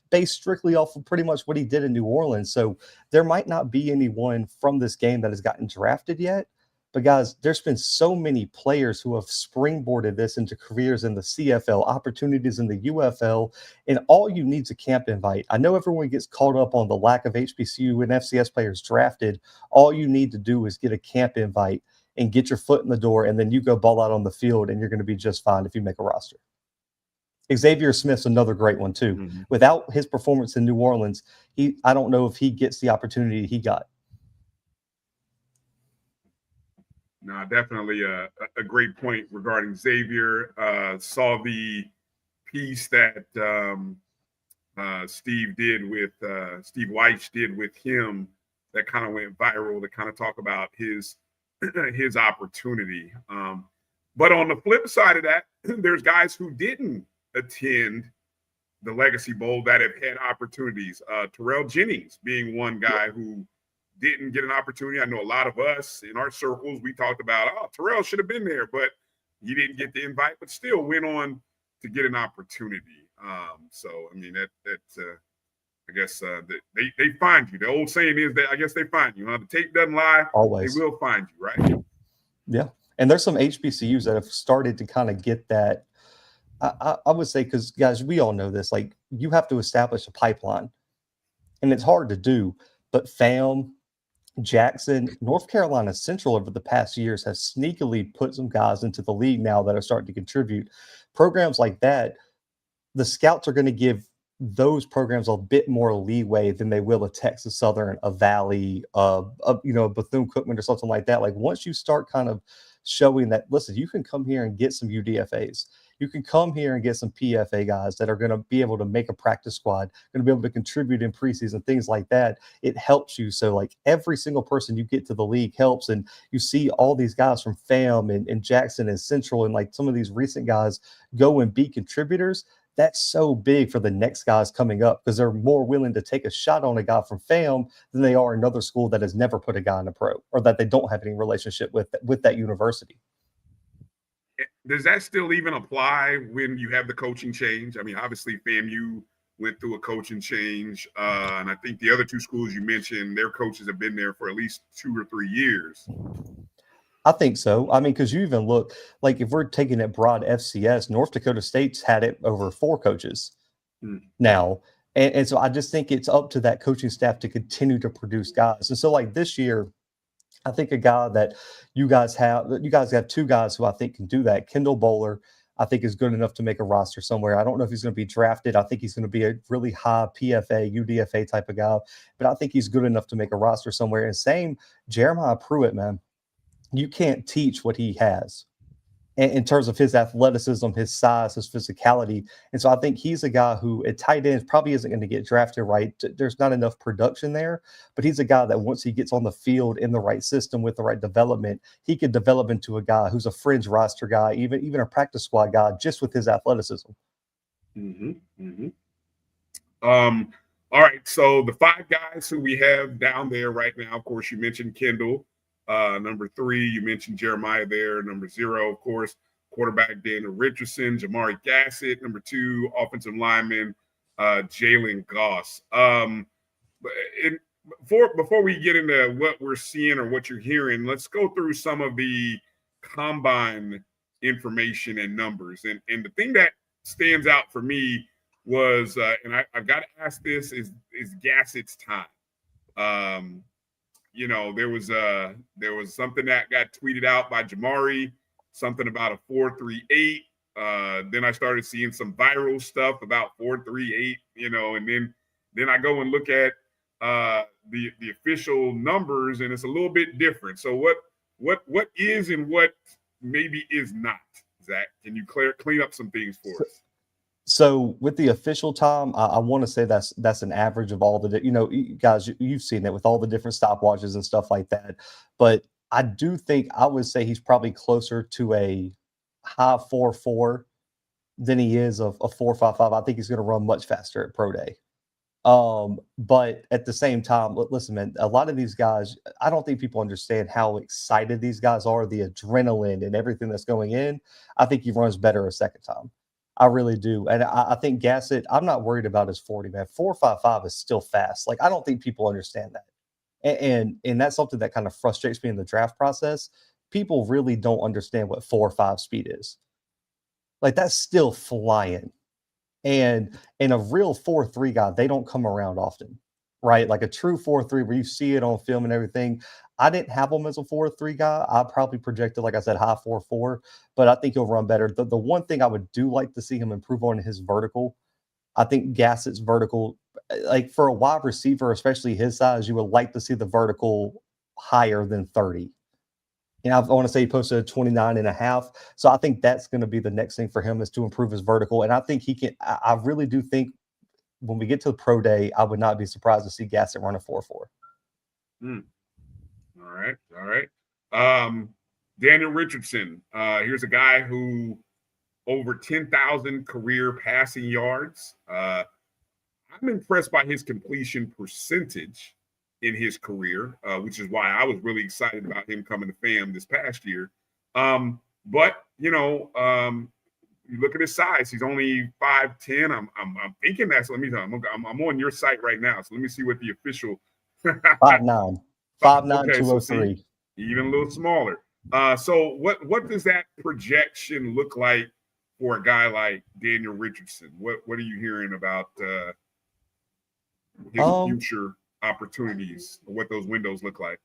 based strictly off of pretty much what he did in New Orleans. So there might not be anyone from this game that has gotten drafted yet. But guys, there's been so many players who have springboarded this into careers in the CFL, opportunities in the UFL, and all you need is a camp invite. I know everyone gets caught up on the lack of HBCU and FCS players drafted. All you need to do is get a camp invite and get your foot in the door, and then you go ball out on the field, and you're going to be just fine if you make a roster. Xavier Smith's another great one too. Mm-hmm. Without his performance in New Orleans, I don't know if he gets the opportunity he got. No, definitely a great point regarding Xavier. Saw the piece that Steve Weich did with him that kind of went viral to kind of talk about his opportunity. But on the flip side of that, there's guys who didn't attend the Legacy Bowl that have had opportunities. Terrell Jennings being one guy who didn't get an opportunity. I know a lot of us in our circles, we talked about, Terrell should have been there, but he didn't get the invite, but still went on to get an opportunity. So, I mean, that's I guess they find you. The old saying is that I guess they find you. The tape doesn't lie. Always. They will find you, right? Yeah. And there's some HBCUs that have started to kind of get that. I would say, because, guys, we all know this, like, you have to establish a pipeline. And it's hard to do. But FAM, Jackson, North Carolina Central over the past years has sneakily put some guys into the league now that are starting to contribute. Programs like that, the scouts are going to give those programs a bit more leeway than they will a Texas Southern, a Valley, a Bethune-Cookman or something like that. Like, once you start kind of showing that, listen, you can come here and get some UDFAs. You can come here and get some PFA guys that are going to be able to make a practice squad, going to be able to contribute in preseason, things like that. It helps you. So, like, every single person you get to the league helps. And you see all these guys from FAM and Jackson and Central and, like, some of these recent guys go and be contributors. That's so big for the next guys coming up because they're more willing to take a shot on a guy from FAM than they are another school that has never put a guy in a pro or that they don't have any relationship with that university. Does that still even apply when you have the coaching change? I mean, obviously FAMU went through a coaching change, and I think the other two schools you mentioned, their coaches have been there for at least 2 or 3 years. I think so. I mean, because you even look, like, if we're taking it broad FCS, North Dakota State's had it over 4 coaches now. And so I just think it's up to that coaching staff to continue to produce guys. And so, like, this year, I think a guy that you guys have 2 guys who I think can do that. Kendall Bowler, I think, is good enough to make a roster somewhere. I don't know if he's going to be drafted. I think he's going to be a really high PFA, UDFA type of guy, but I think he's good enough to make a roster somewhere. And same Jeremiah Pruitt, man. You can't teach what he has in terms of his athleticism, his size, his physicality. And so I think he's a guy who at tight end probably isn't going to get drafted right. There's not enough production there, but he's a guy that once he gets on the field in the right system with the right development, he could develop into a guy who's a fringe roster guy, even a practice squad guy, just with his athleticism. All right. So the 5 guys who we have down there right now, of course, you mentioned Kendall. Number 3, you mentioned Jeremiah there. Number 0, of course, quarterback Daniel Richardson, Jamari Gassett. Number 2, offensive lineman Jalen Goss. Before we get into what we're seeing or what you're hearing, let's go through some of the combine information and numbers. And the thing that stands out for me was, and I've got to ask this, is Gassett's time. There was something that got tweeted out by Jamari something about a 4.38. Then I started seeing some viral stuff about 4.38, and then I go and look at the official numbers, and it's a little bit different. So what is and what maybe is not, Zach? Can you clean up some things for us? So with the official time, I want to say that's an average of all the, guys, you've seen it with all the different stopwatches and stuff like that. But I do think I would say he's probably closer to a high 4.4 than he is a 4.55. I think he's going to run much faster at Pro Day. But at the same time, listen, man, a lot of these guys, I don't think people understand how excited these guys are, the adrenaline and everything that's going in. I think he runs better a second time. I really do. And I think Gassett, I'm not worried about his 40, man. 4.55 is still fast. Like, I don't think people understand that. And that's something that kind of frustrates me in the draft process. People really don't understand what 4.5 speed is. Like, that's still flying. And in a real 4.3 guy, they don't come around often, right? Like a true 4.3 where you see it on film and everything. I didn't have him as a 4.3 guy. I probably projected, like I said, high 4.4, but I think he'll run better. The one thing I would do like to see him improve on his vertical. I think Gassett's vertical, like for a wide receiver, especially his size, you would like to see the vertical higher than 30. I want to say he posted a 29.5. So I think that's going to be the next thing for him, is to improve his vertical. And I think he can. I really do think when we get to the Pro Day, I would not be surprised to see Gassett run a 4.4. All right. Daniel Richardson. Here's a guy who over 10,000 career passing yards. I'm impressed by his completion percentage in his career, which is why I was really excited about him coming to FAM this past year. But you look at his size; he's only 5'10". I'm thinking that's. Let me tell you, I'm on your site right now, so let me see what the official 5'9", 5'9", okay, 203. So see, even a little smaller. So what does that projection look like for a guy like Daniel Richardson? What are you hearing about his future opportunities, or what those windows look like?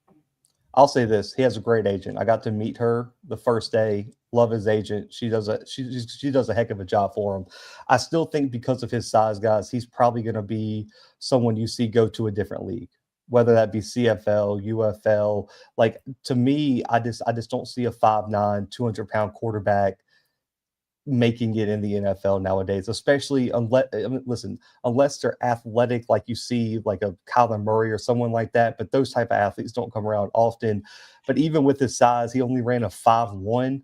I'll say this: he has a great agent. I got to meet her the first day. Love his agent. She does a heck of a job for him. I still think because of his size, guys, he's probably going to be someone you see go to a different league, whether that be CFL, UFL. Like, to me, I just don't see a 5'9", 200-pound quarterback making it in the NFL nowadays, especially unless they're athletic, like you see like a Kyler Murray or someone like that. But those type of athletes don't come around often. But even with his size, he only ran a 5'1",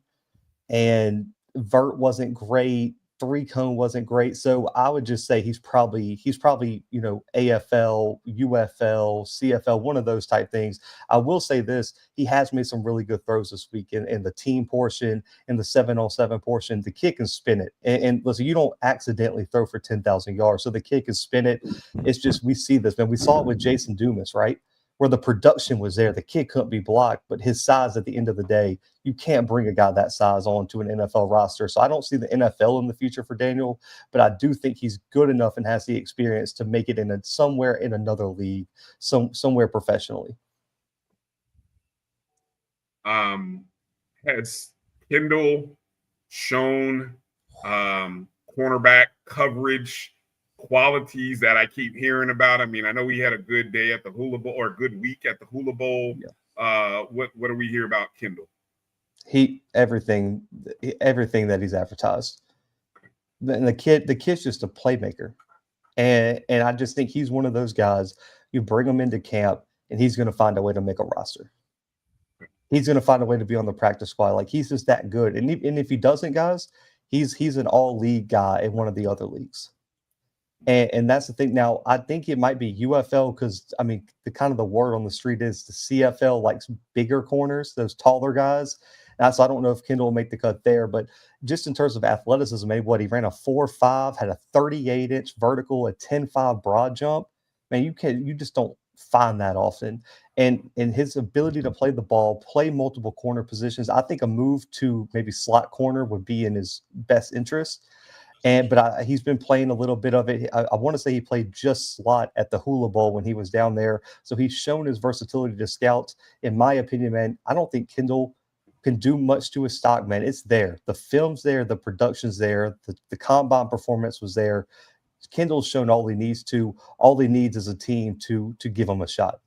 and vert wasn't great. 3-cone wasn't great. So I would just say he's probably, AFL, UFL, CFL, one of those type things. I will say this: he has made some really good throws this week in the team portion, in the 7-on-7 portion. The kid can spin it. And listen, you don't accidentally throw for 10,000 yards. So the kid can spin it. It's just, we see this, man. We saw it with Jason Dumas, right? Where the production was there. The kid couldn't be blocked, but his size at the end of the day, you can't bring a guy that size onto an NFL roster. So I don't see the NFL in the future for Daniel, but I do think he's good enough and has the experience to make it somewhere in another league, somewhere professionally. Has Kendall shown cornerback coverage qualities that I keep hearing about? I mean, I know we had a good day at the Hula Bowl, or a good week at the Hula Bowl. Yeah. What do we hear about Kendall? Everything that he's advertised. And the kid's just a playmaker. And I just think he's one of those guys, you bring him into camp and he's going to find a way to make a roster. He's going to find a way to be on the practice squad. Like, he's just that good. And if he doesn't, guys, he's an all-league guy in one of the other leagues. And that's the thing. Now, I think it might be UFL, because, I mean, the word on the street is the CFL likes bigger corners, those taller guys. Now, so I don't know if Kendall will make the cut there, but just in terms of athleticism, maybe he ran a 4.5, had a 38-inch vertical, a 10.5 broad jump. Man, you just don't find that often. And his ability to play the ball, play multiple corner positions, I think a move to maybe slot corner would be in his best interest. But he's been playing a little bit of it. I want to say he played just slot at the Hula Bowl when he was down there. So he's shown his versatility to scouts. In my opinion, man, I don't think Kendall can do much to his stock, man. It's there. The film's there. The production's there. The combine performance was there. Kendall's shown all he needs to. All he needs is a team to give him a shot.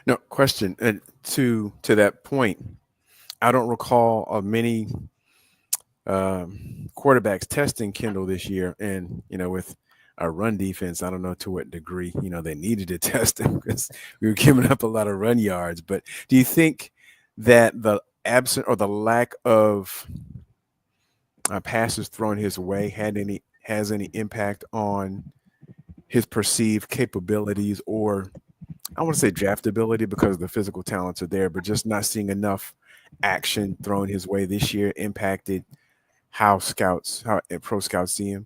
No question. And to that point, I don't recall of many quarterbacks testing Kendall this year. And, with our run defense, I don't know to what degree, they needed to test him because we were giving up a lot of run yards. But do you think that the absent or the lack of passes thrown his way has any impact on his perceived capabilities, or I want to say draftability, because the physical talents are there, but just not seeing enough action thrown his way this year impacted how pro scouts see him?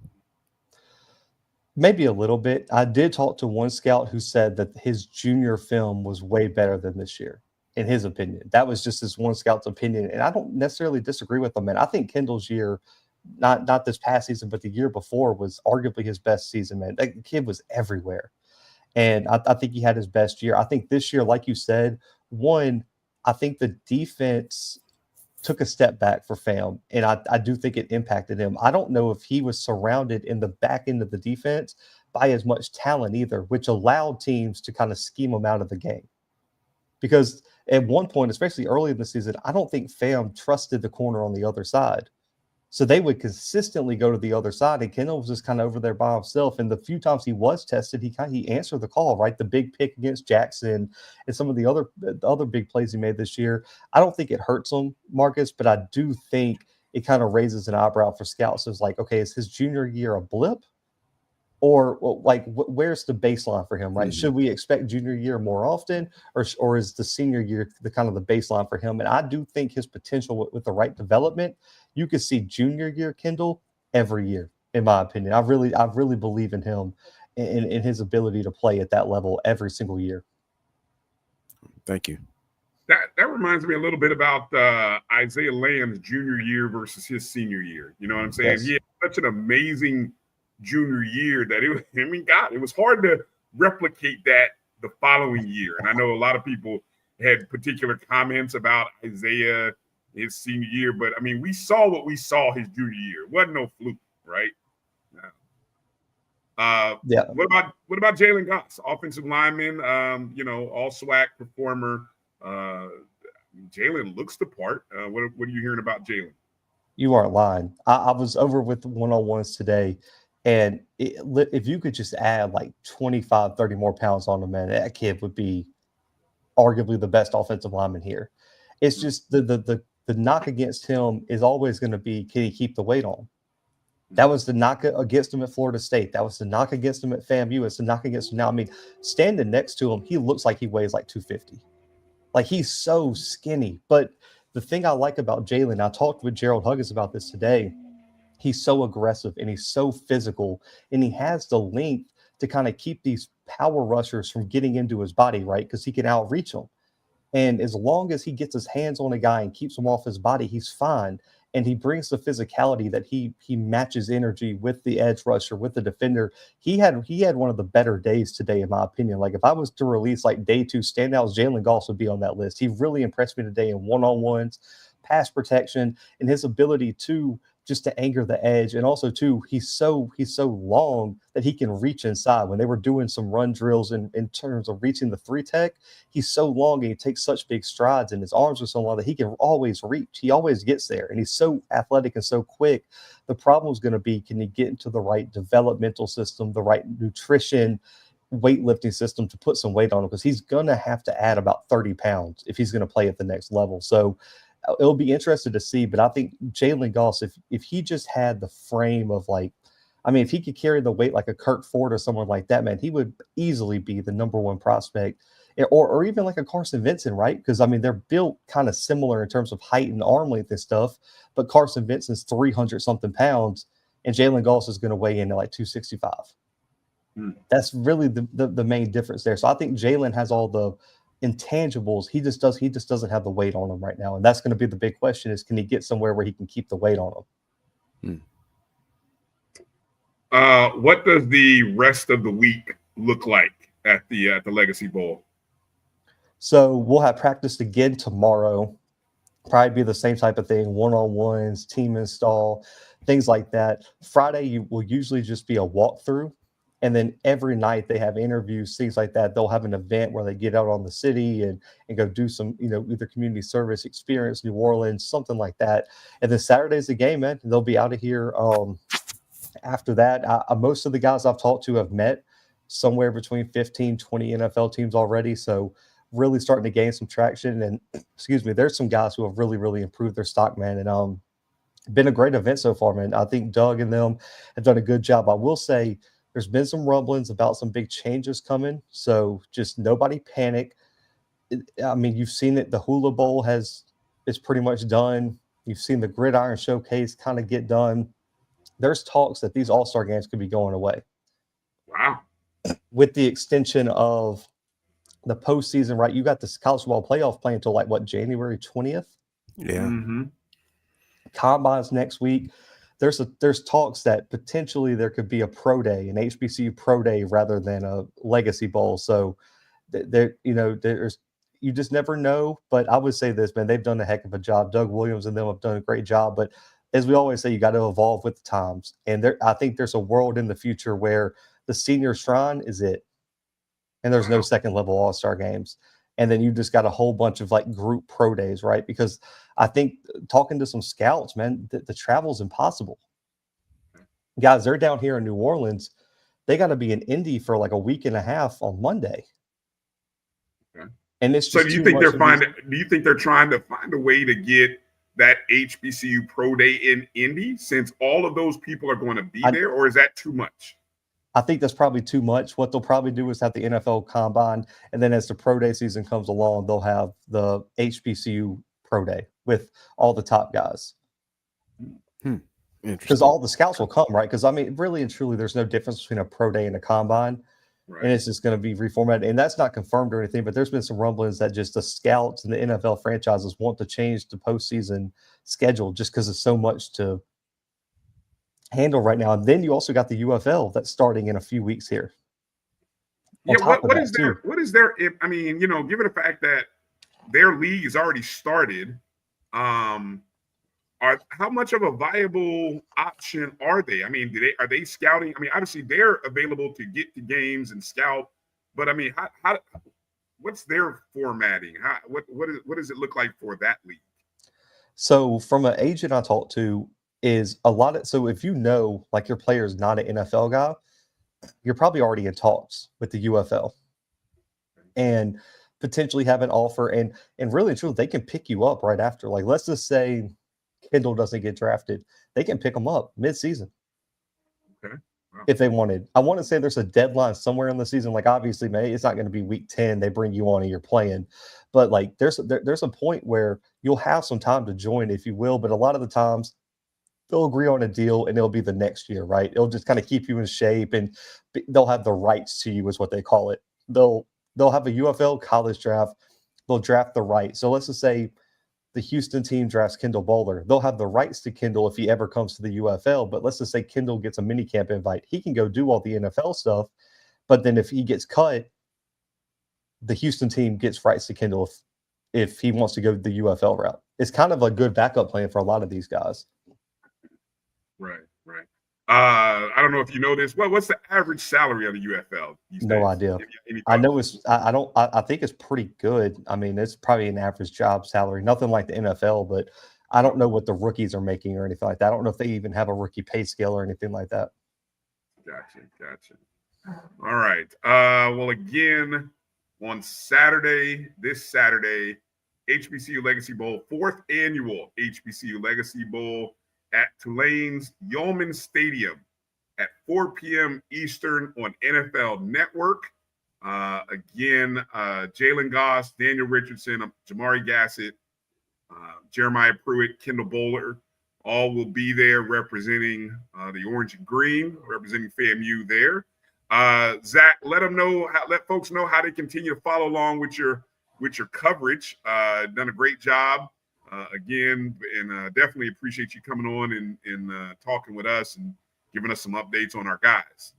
Maybe a little bit. I did talk to one scout who said that his junior film was way better than this year, in his opinion. That was just this one scout's opinion, and I don't necessarily disagree with him. And I think Kendall's year, not this past season, but the year before, was arguably his best season, man. That kid was everywhere. And I think he had his best year. I think this year, like you said, I think the defense took a step back for FAM, and I do think it impacted him. I don't know if he was surrounded in the back end of the defense by as much talent either, which allowed teams to kind of scheme him out of the game. Because at one point, especially early in the season, I don't think FAM trusted the corner on the other side. So they would consistently go to the other side, and Kendall was just kind of over there by himself. And the few times he was tested, he answered the call, right? The big pick against Jackson and some of the other big plays he made this year. I don't think it hurts him, Marcus, but I do think it kind of raises an eyebrow for scouts. It's like, okay, is his junior year a blip? Or where's the baseline for him, right? Mm-hmm. Should we expect junior year more often, or is the senior year the kind of the baseline for him? And I do think his potential with the right development, you could see junior year Kendall every year, in my opinion. I really believe in him and in his ability to play at that level every single year. Thank you. That reminds me a little bit about Isaiah Lamb's junior year versus his senior year. You know what I'm saying? Yes. He had such an amazing junior year that it was hard to replicate that the following year. And I know a lot of people had particular comments about Isaiah his senior year, but I mean, we saw what we saw his junior year. It wasn't no fluke, right? Yeah. What about Jalen Goss, offensive lineman? All SWAC performer. Jalen looks the part. What are you hearing about Jalen? You aren't lying. I was over with one-on-ones today, and if you could just add like 25, 30 more pounds on him, man, that kid would be arguably the best offensive lineman here. It's just the knock against him is always going to be, can he keep the weight on? That was the knock against him at Florida State. That was the knock against him at FAMU. It's the knock against him now. I mean, standing next to him, he looks like he weighs like 250. Like, he's so skinny. But the thing I like about Jalen, I talked with Gerald Huggins about this today. He's so aggressive and he's so physical, and he has the length to kind of keep these power rushers from getting into his body, right? Because he can outreach them. And as long as he gets his hands on a guy and keeps him off his body, he's fine. And he brings the physicality that he matches energy with the edge rusher, with the defender. He had one of the better days today, in my opinion. Like, if I was to release like day 2 standouts, Jalen Goss would be on that list. He really impressed me today in one-on-ones, pass protection, and his ability to just to anger the edge. And also too, he's so long that he can reach inside. When they were doing some run drills in terms of reaching the 3-tech, he's so long and he takes such big strides, and his arms are so long that he can always reach. He always gets there, and he's so athletic and so quick. The problem is going to be, can he get into the right developmental system, the right nutrition, weightlifting system to put some weight on him? Because he's going to have to add about 30 pounds if he's going to play at the next level. So it'll be interesting to see. But I think Jalen Goss, if he just had the frame of if he could carry the weight like a Kurt Ford or someone like that, man, he would easily be the number 1 prospect, or even like a Carson Vincent, right? Because they're built kind of similar in terms of height and arm length and stuff. But Carson Vincent's 300 something pounds, and Jalen Goss is going to weigh in at like 265. That's really the main difference there. So I think Jalen has all the intangibles. He just doesn't have the weight on him right now, and that's going to be the big question: is can he get somewhere where he can keep the weight on him? What does the rest of the week look like at the Legacy Bowl? So we'll have practice again tomorrow, Probably be the same type of thing, one-on-ones, team install, things like that. Friday will usually just be a walkthrough. And then every night they have interviews, things like that. They'll have an event where they get out on the city and go do some, either community service experience, New Orleans, something like that. And then Saturday's the game, man. They'll be out of here after that. Most of the guys I've talked to have met somewhere between 15, 20 NFL teams already. So really starting to gain some traction. And there's some guys who have really, really improved their stock, man. And been a great event so far, man. I think Doug and them have done a good job. I will say there's been some rumblings about some big changes coming. So just nobody panic. I mean, you've seen it. The Hula Bowl is pretty much done. You've seen the Gridiron Showcase kind of get done. There's talks that these All-Star games could be going away. Wow. With the extension of the postseason, right? You got the college football playoff playing until January 20th? Yeah. Mm-hmm. Combines next week. There's talks that potentially there could be a pro day, an HBCU pro day rather than a legacy bowl. So you just never know. But I would say this, man, they've done a heck of a job. Doug Williams and them have done a great job. But as we always say, you got to evolve with the times. And I think there's a world in the future where the senior shrine is it. And there's no second level all-star games. And then you just got a whole bunch of group pro days, right? Because I think talking to some scouts, man, the travel's impossible. Guys, they're down here in New Orleans. They got to be in Indy for a week and a half on Monday. Okay. And it's just do you think they're trying to find a way to get that HBCU pro day in Indy since all of those people are going to be there, or is that too much? I think that's probably too much. What they'll probably do is have the NFL Combine, and then as the pro day season comes along, they'll have the HBCU pro day with all the top guys. Because all the scouts will come, right? Because, I mean, really and truly, there's no difference between a pro day and a combine. Right. And it's just going to be reformatted. And that's not confirmed or anything, but there's been some rumblings that just the scouts and the NFL franchises want to change the postseason schedule just because it's so much to handle right now. And then you also got the UFL that's starting in a few weeks here. Yeah, what is their, I mean, given the fact that their league is already started, how much of a viable option are they? I mean, are they scouting? I mean, obviously they're available to get to games and scout, but I mean, how what's their formatting? What does it look like for that league? So from an agent I talked to is so if your player is not an NFL guy, you're probably already in talks with the UFL and potentially have an offer and really and truly they can pick you up right after. Let's just say Kendall doesn't get drafted, they can pick him up mid-season. Okay. Wow. If they wanted. I want to say there's a deadline somewhere in the season. Obviously, man, it's not going to be week 10. They bring you on and you're playing. But there's a point where you'll have some time to join, if you will. But a lot of the times they'll agree on a deal and it'll be the next year, right? It'll just kind of keep you in shape and they'll have the rights to you is what they call it. They'll have a UFL college draft. They'll draft the right. So let's just say the Houston team drafts Kendall Bowler. They'll have the rights to Kendall if he ever comes to the UFL. But let's just say Kendall gets a minicamp invite. He can go do all the NFL stuff. But then if he gets cut, the Houston team gets rights to Kendall if he wants to go the UFL route. It's kind of a good backup plan for a lot of these guys. Right. I don't know if you know this. What's the average salary of the UFL? No idea. I know I think it's pretty good. I mean, it's probably an average job salary, nothing like the NFL, but I don't know what the rookies are making or anything like that. I don't know if they even have a rookie pay scale or anything like that. Gotcha. All right. Well, again, on this Saturday, HBCU Legacy Bowl, 4th annual HBCU Legacy Bowl at Tulane's Yeoman Stadium at 4 p.m. Eastern on NFL Network. Again, Jalen Goss, Daniel Richardson, Jamari Gassett, Jeremiah Pruitt, Kendall Bowler, all will be there representing the orange and green, representing FAMU there. Zach, let folks know how they continue to follow along with your coverage. Done a great job. Again, and definitely appreciate you coming on and talking with us and giving us some updates on our guys.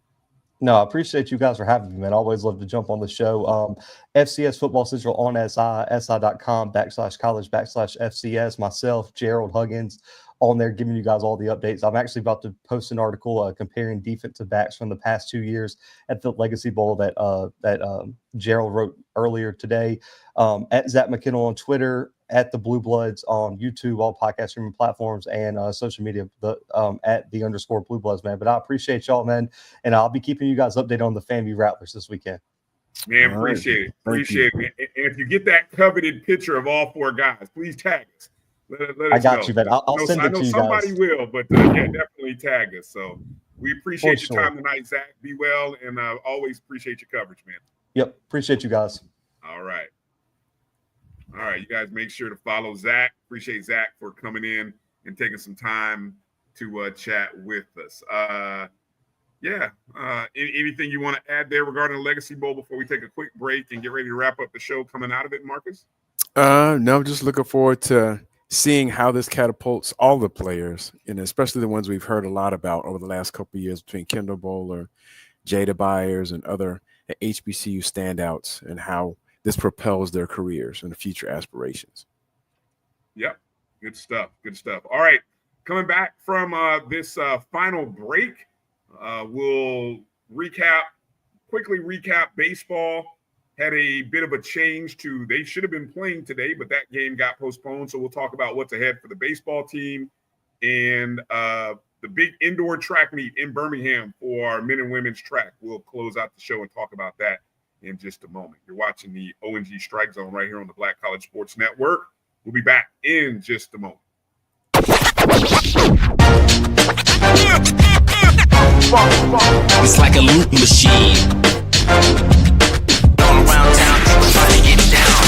No, I appreciate you guys for having me, man. I always love to jump on the show. FCS Football Central on si.com/college/FCS. Myself, Gerald Huggins, on there giving you guys all the updates. I'm actually about to post an article comparing defensive backs from the past 2 years at the Legacy Bowl that Gerald wrote earlier today. At Zach McKinnell on Twitter, at the Blue Bloods on YouTube, all podcast streaming platforms, and social media, at the _Blue Bloods, man. But I appreciate y'all, man. And I'll be keeping you guys updated on the FAMU Rattlers this weekend. Man, appreciate it. Appreciate it. And if you get that coveted picture of all 4 guys, please tag us. Let us I got know. you, man. I'll send it to you guys. Somebody will, but yeah, definitely tag us. So we appreciate For your sure. time tonight, Zach. Be well, and always appreciate your coverage, man. Yep. Appreciate you guys. All right. All right, you guys make sure to follow Zach. Appreciate Zach for coming in and taking some time to chat with us. Anything you want to add there regarding the Legacy Bowl before we take a quick break and get ready to wrap up the show coming out of it, Marcus? No, just looking forward to seeing how this catapults all the players, and especially the ones we've heard a lot about over the last couple of years between Kendall Bowler, Jada Byers, and other HBCU standouts, and how this propels their careers and future aspirations. Yep. Good stuff. Good stuff. All right. Coming back from this final break, we'll quickly recap baseball. Had a bit of a change they should have been playing today, but that game got postponed. So we'll talk about what's ahead for the baseball team and the big indoor track meet in Birmingham for our men and women's track. We'll close out the show and talk about that in just a moment. You're watching the O&G StrikeZone right here on the Black College Sports Network. We'll be back in just a moment. It's like a loop machine. All around town, people trying to get down.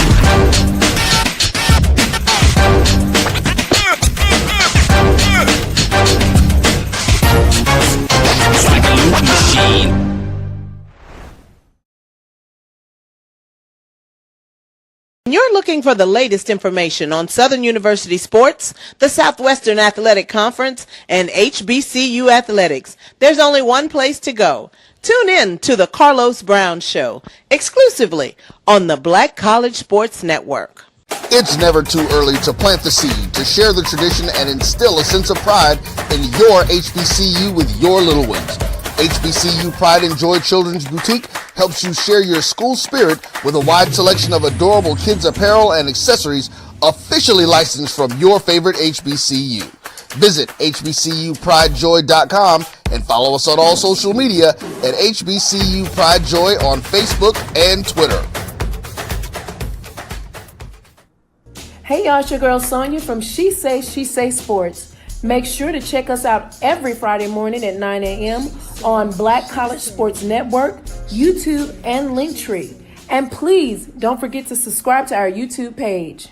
It's like a loop machine. You're looking for the latest information on Southern University sports, the Southwestern Athletic Conference, and HBCU athletics. There's only one place to go. Tune in to the Carlos Brown Show, exclusively on the Black College Sports Network. It's never too early to plant the seed, to share the tradition, and instill a sense of pride in your HBCU with your little ones. HBCU Pride and Joy Children's Boutique helps you share your school spirit with a wide selection of adorable kids apparel and accessories officially licensed from your favorite HBCU. Visit hbcupridejoy.com and follow us on all social media at HBCU Pride Joy on Facebook and Twitter. Hey y'all, it's your girl Sonia from She Say Sports. Make sure to check us out every Friday morning at 9 a.m. on Black College Sports Network, YouTube, and Linktree. And please don't forget to subscribe to our YouTube page.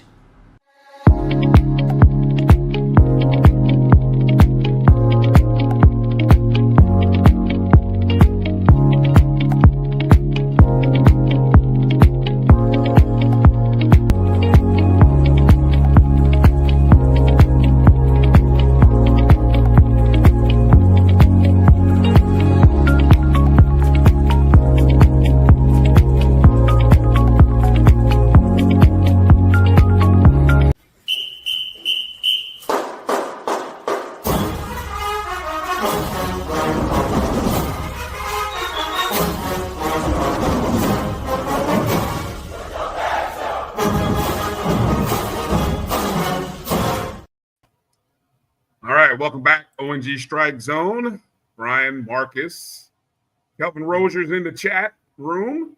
Welcome back, O&G StrikeZone. Bryan, Marcus, Kelvin Rogers in the chat room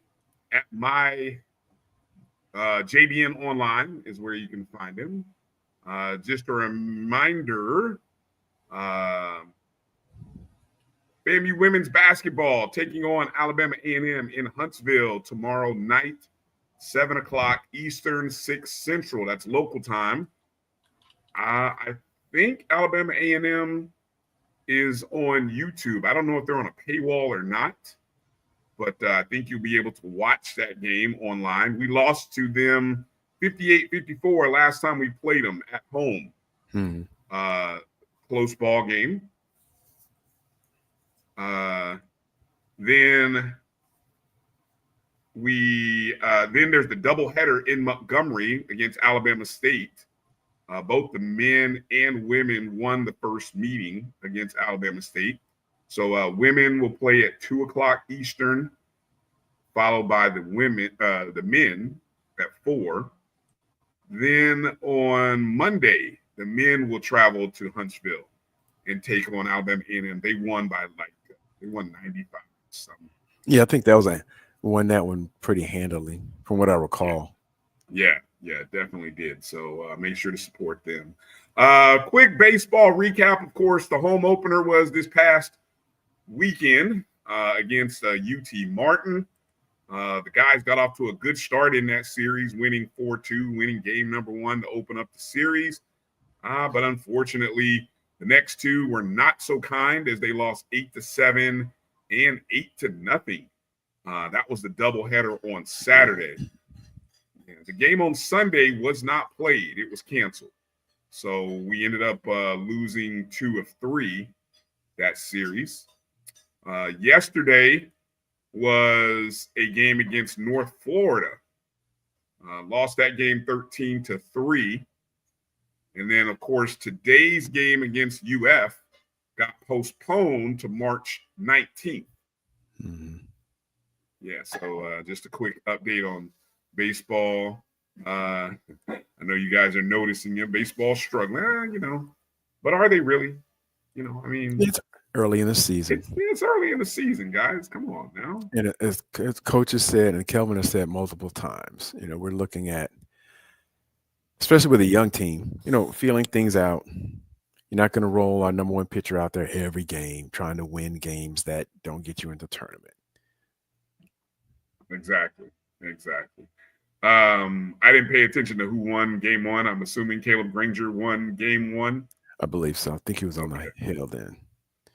at my JBN Online is where you can find him. Just a reminder, FAMU women's basketball taking on Alabama A&M in Huntsville tomorrow night, 7 o'clock Eastern, 6 Central. That's local time. I think Alabama A&M is on YouTube. I don't know if they're on a paywall or not, but I think you'll be able to watch that game online. We lost to them 58-54 last time we played them at home. Close ball game. Then then there's the doubleheader in Montgomery against Alabama State. Both the men and women won the first meeting against Alabama State. So women will play at 2:00 Eastern, followed by the men at 4. Then on Monday, the men will travel to Huntsville and take on Alabama A&M. They won 95 something. Yeah, I think won that one pretty handily, from what I recall. Yeah, definitely did. So make sure to support them. Quick baseball recap. Of course, the home opener was this past weekend against UT Martin. The guys got off to a good start in that series, winning 4-2, winning game number 1 to open up the series. But unfortunately, the next two were not so kind, as they lost 8-7 and 8-0. That was the doubleheader on Saturday. The game on Sunday was not played. It was canceled. So we ended up losing 2 of 3 that series. Yesterday was a game against North Florida. Lost that game 13-3. And then, of course, today's game against UF got postponed to March 19th. Mm-hmm. Yeah, so just a quick update on baseball. I know you guys are noticing baseball's struggling, but are they really? It's early in the season. It's early in the season, guys. Come on now. And as coaches said, and Kelvin has said multiple times, we're looking at, especially with a young team, feeling things out. You're not going to roll our number 1 pitcher out there every game trying to win games that don't get you into the tournament. Exactly. I didn't pay attention to who won game 1. I'm assuming Caleb Granger won game 1. I believe so. I think he was on the hill then.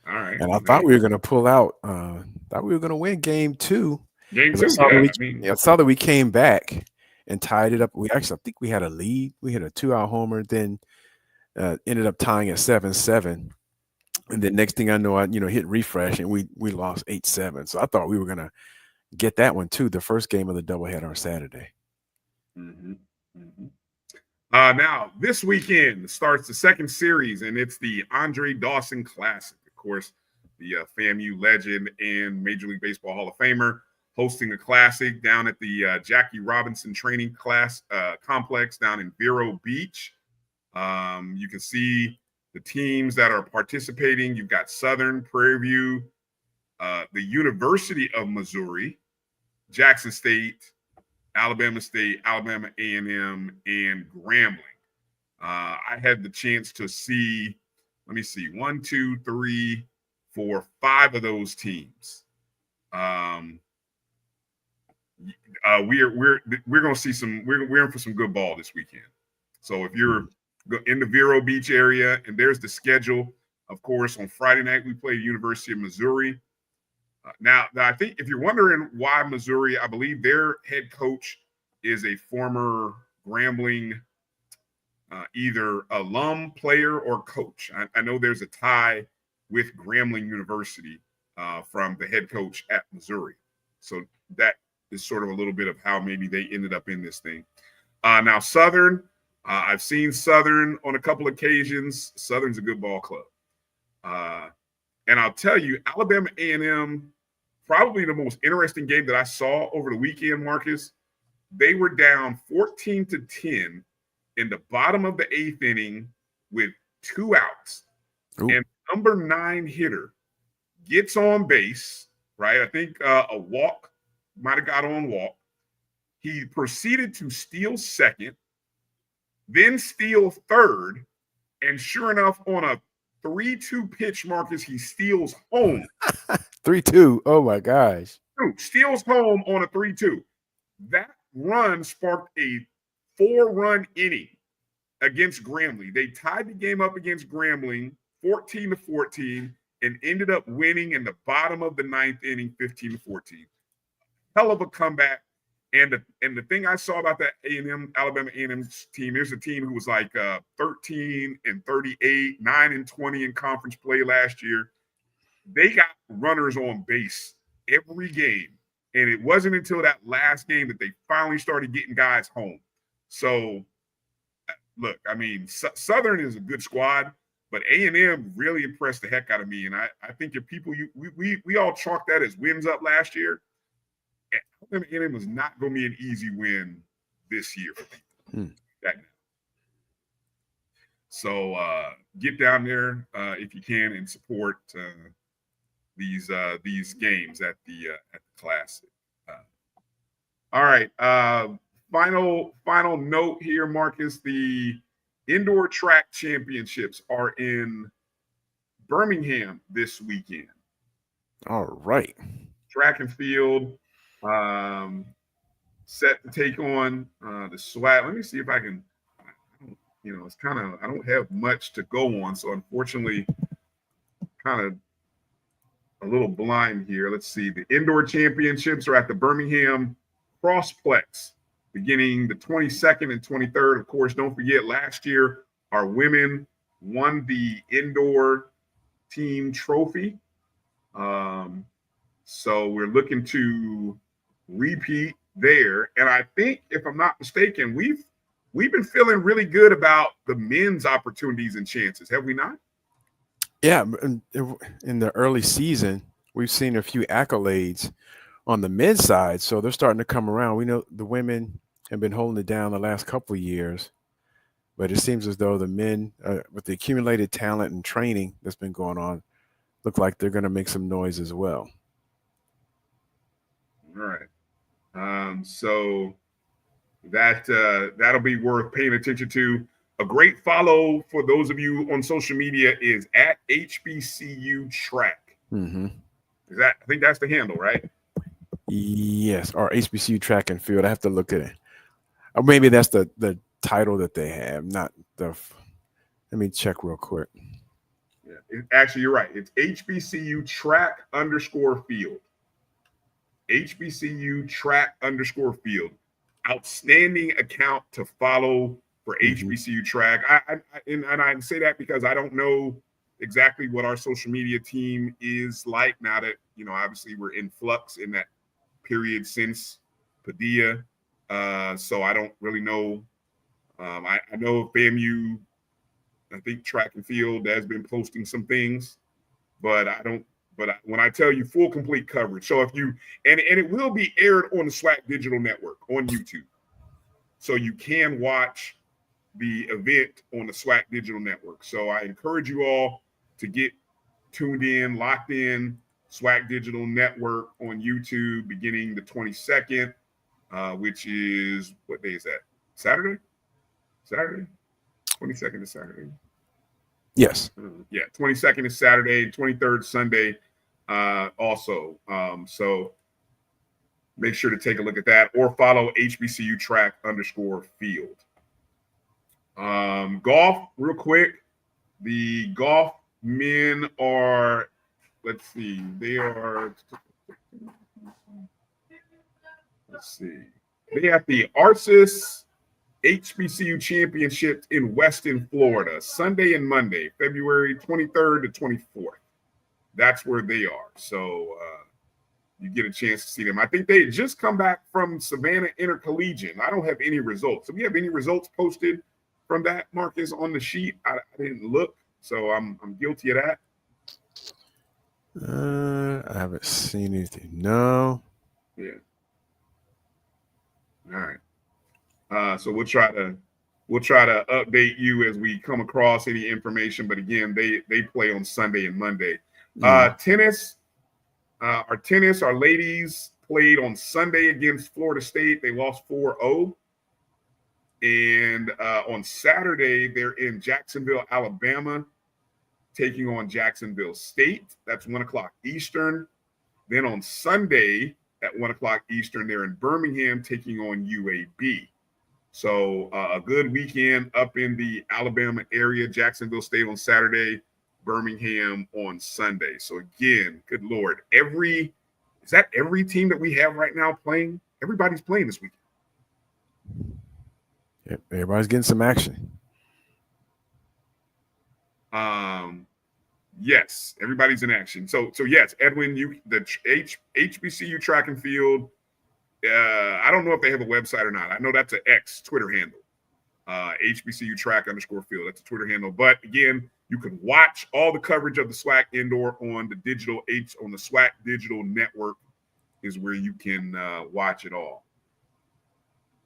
All right. And I thought we were going to pull out. Thought we were going to win game 2. Game 2. I saw that we came back and tied it up. I think we had a lead. We hit a 2-out homer, then ended up tying at 7-7. And then next thing I know, I hit refresh and we lost 8-7. So I thought we were going to get that one too. The first game of the doubleheader on Saturday. Mm-hmm. Mm-hmm. Now this weekend starts the second series, and it's the Andre Dawson Classic. Of course, the FAMU legend and Major League Baseball Hall of Famer hosting a classic down at the Jackie Robinson Training Complex down in Vero Beach. You can see the teams that are participating. You've got Southern, Prairie View, the University of Missouri, Jackson State, Alabama State, Alabama A&M, and Grambling. I had the chance to see, 1, 2, 3, 4, 5 of those teams. We're going to see we're in for some good ball this weekend. So if you're in the Vero Beach area, and there's the schedule, of course, on Friday night we play the University of Missouri. Now, I think if you're wondering why Missouri, I believe their head coach is a former Grambling either alum, player, or coach. I know there's a tie with Grambling University from the head coach at Missouri. So that is sort of a little bit of how maybe they ended up in this thing. Now, Southern, I've seen Southern on a couple occasions. Southern's a good ball club. And I'll tell you, Alabama A&M, probably the most interesting game that I saw over the weekend, Marcus. They were down 14-10 in the bottom of the 8th inning with 2 outs. Ooh. And number 9 hitter gets on base, right? I think a walk, might have got on walk. He proceeded to steal second, then steal third, and sure enough, on a 3-2 pitch, Marcus, he steals home. 3-2. Oh my gosh. Steals home on a 3-2. That run sparked a 4-run inning against Grambling. They tied the game up against Grambling 14-14 and ended up winning in the bottom of the 9th inning 15-14. Hell of a comeback. And the thing I saw about that Alabama A&M team, there's a team who was like 13-38, 9-20 in conference play last year. They got runners on base every game. And it wasn't until that last game that they finally started getting guys home. So, look, I mean, Southern is a good squad, but A&M really impressed the heck out of me. And I think if people, we all chalked that as wins up last year. A&M was not going to be an easy win this year for people. So get down there if you can and support these games at the Classic. All right. Final note here, Marcus. The indoor track championships are in Birmingham this weekend. All right. Track and field set to take on the SWAT. Let me see if I can. It's kind of, I don't have much to go on, so unfortunately, kind of a little blind here. Let's see. The indoor championships are at the Birmingham Crossplex beginning the 22nd and 23rd. Of course, don't forget, last year, our women won the indoor team trophy. So we're looking to repeat there. And I think, if I'm not mistaken, we've been feeling really good about the men's opportunities and chances, have we not? Yeah, in the early season, we've seen a few accolades on the men's side, so they're starting to come around. We know the women have been holding it down the last couple of years, but it seems as though the men, with the accumulated talent and training that's been going on, look like they're going to make some noise as well. All right. So that'll be worth paying attention to. A great follow for those of you on social media is at HBCU Track. Mm-hmm. I think that's the handle, right? Yes, or HBCU Track and Field. I have to look at it. Or maybe that's the title that they have, not the. Let me check real quick. Yeah, actually, you're right. It's HBCU Track _Field. HBCU Track _Field. Outstanding account to follow for HBCU Track. I say that because I don't know exactly what our social media team is like now that, obviously we're in flux in that period since Padilla. So I don't really know. I know FAMU, I think track and field has been posting some things, but when I tell you full complete coverage, so if you, and it will be aired on the SWAC Digital Network on YouTube. So you can watch the event on the SWAC Digital Network. So I encourage you all to get tuned in, locked in, SWAC Digital Network on YouTube beginning the 22nd, which is, what day is that? Saturday? 22nd is Saturday. Yes. Yeah, 22nd is Saturday, 23rd Sunday also. So make sure to take a look at that or follow HBCU Track _Field. Golf, real quick. The golf men are, let's see, they have the Arcis HBCU Championship in Weston, Florida, Sunday and Monday, February 23rd to 24th. That's where they are. So you get a chance to see them. I think they just come back from Savannah Intercollegiate. I don't have any results. Do we have any results posted from that, Marcus, on the sheet? I didn't look, so I'm guilty of that. I haven't seen anything. No. Yeah. All right. So we'll try to update you as we come across any information. But again, they play on Sunday and Monday. Tennis. Our ladies played on Sunday against Florida State. They lost 4-0. And on Saturday, they're in Jacksonville, Alabama, taking on Jacksonville State. That's 1:00 Eastern. Then on Sunday at 1:00 Eastern, they're in Birmingham, taking on UAB. So a good weekend up in the Alabama area. Jacksonville State on Saturday, Birmingham on Sunday. So again, good Lord, every team that we have right now playing? Everybody's playing this weekend. Yep, everybody's getting some action. Yes, everybody's in action. So yes, Edwin, the HBCU track and field. I don't know if they have a website or not. I know that's an X Twitter handle. HBCU track _field. That's a Twitter handle. But again, you can watch all the coverage of the SWAC indoor on the SWAC digital network is where you can watch it all.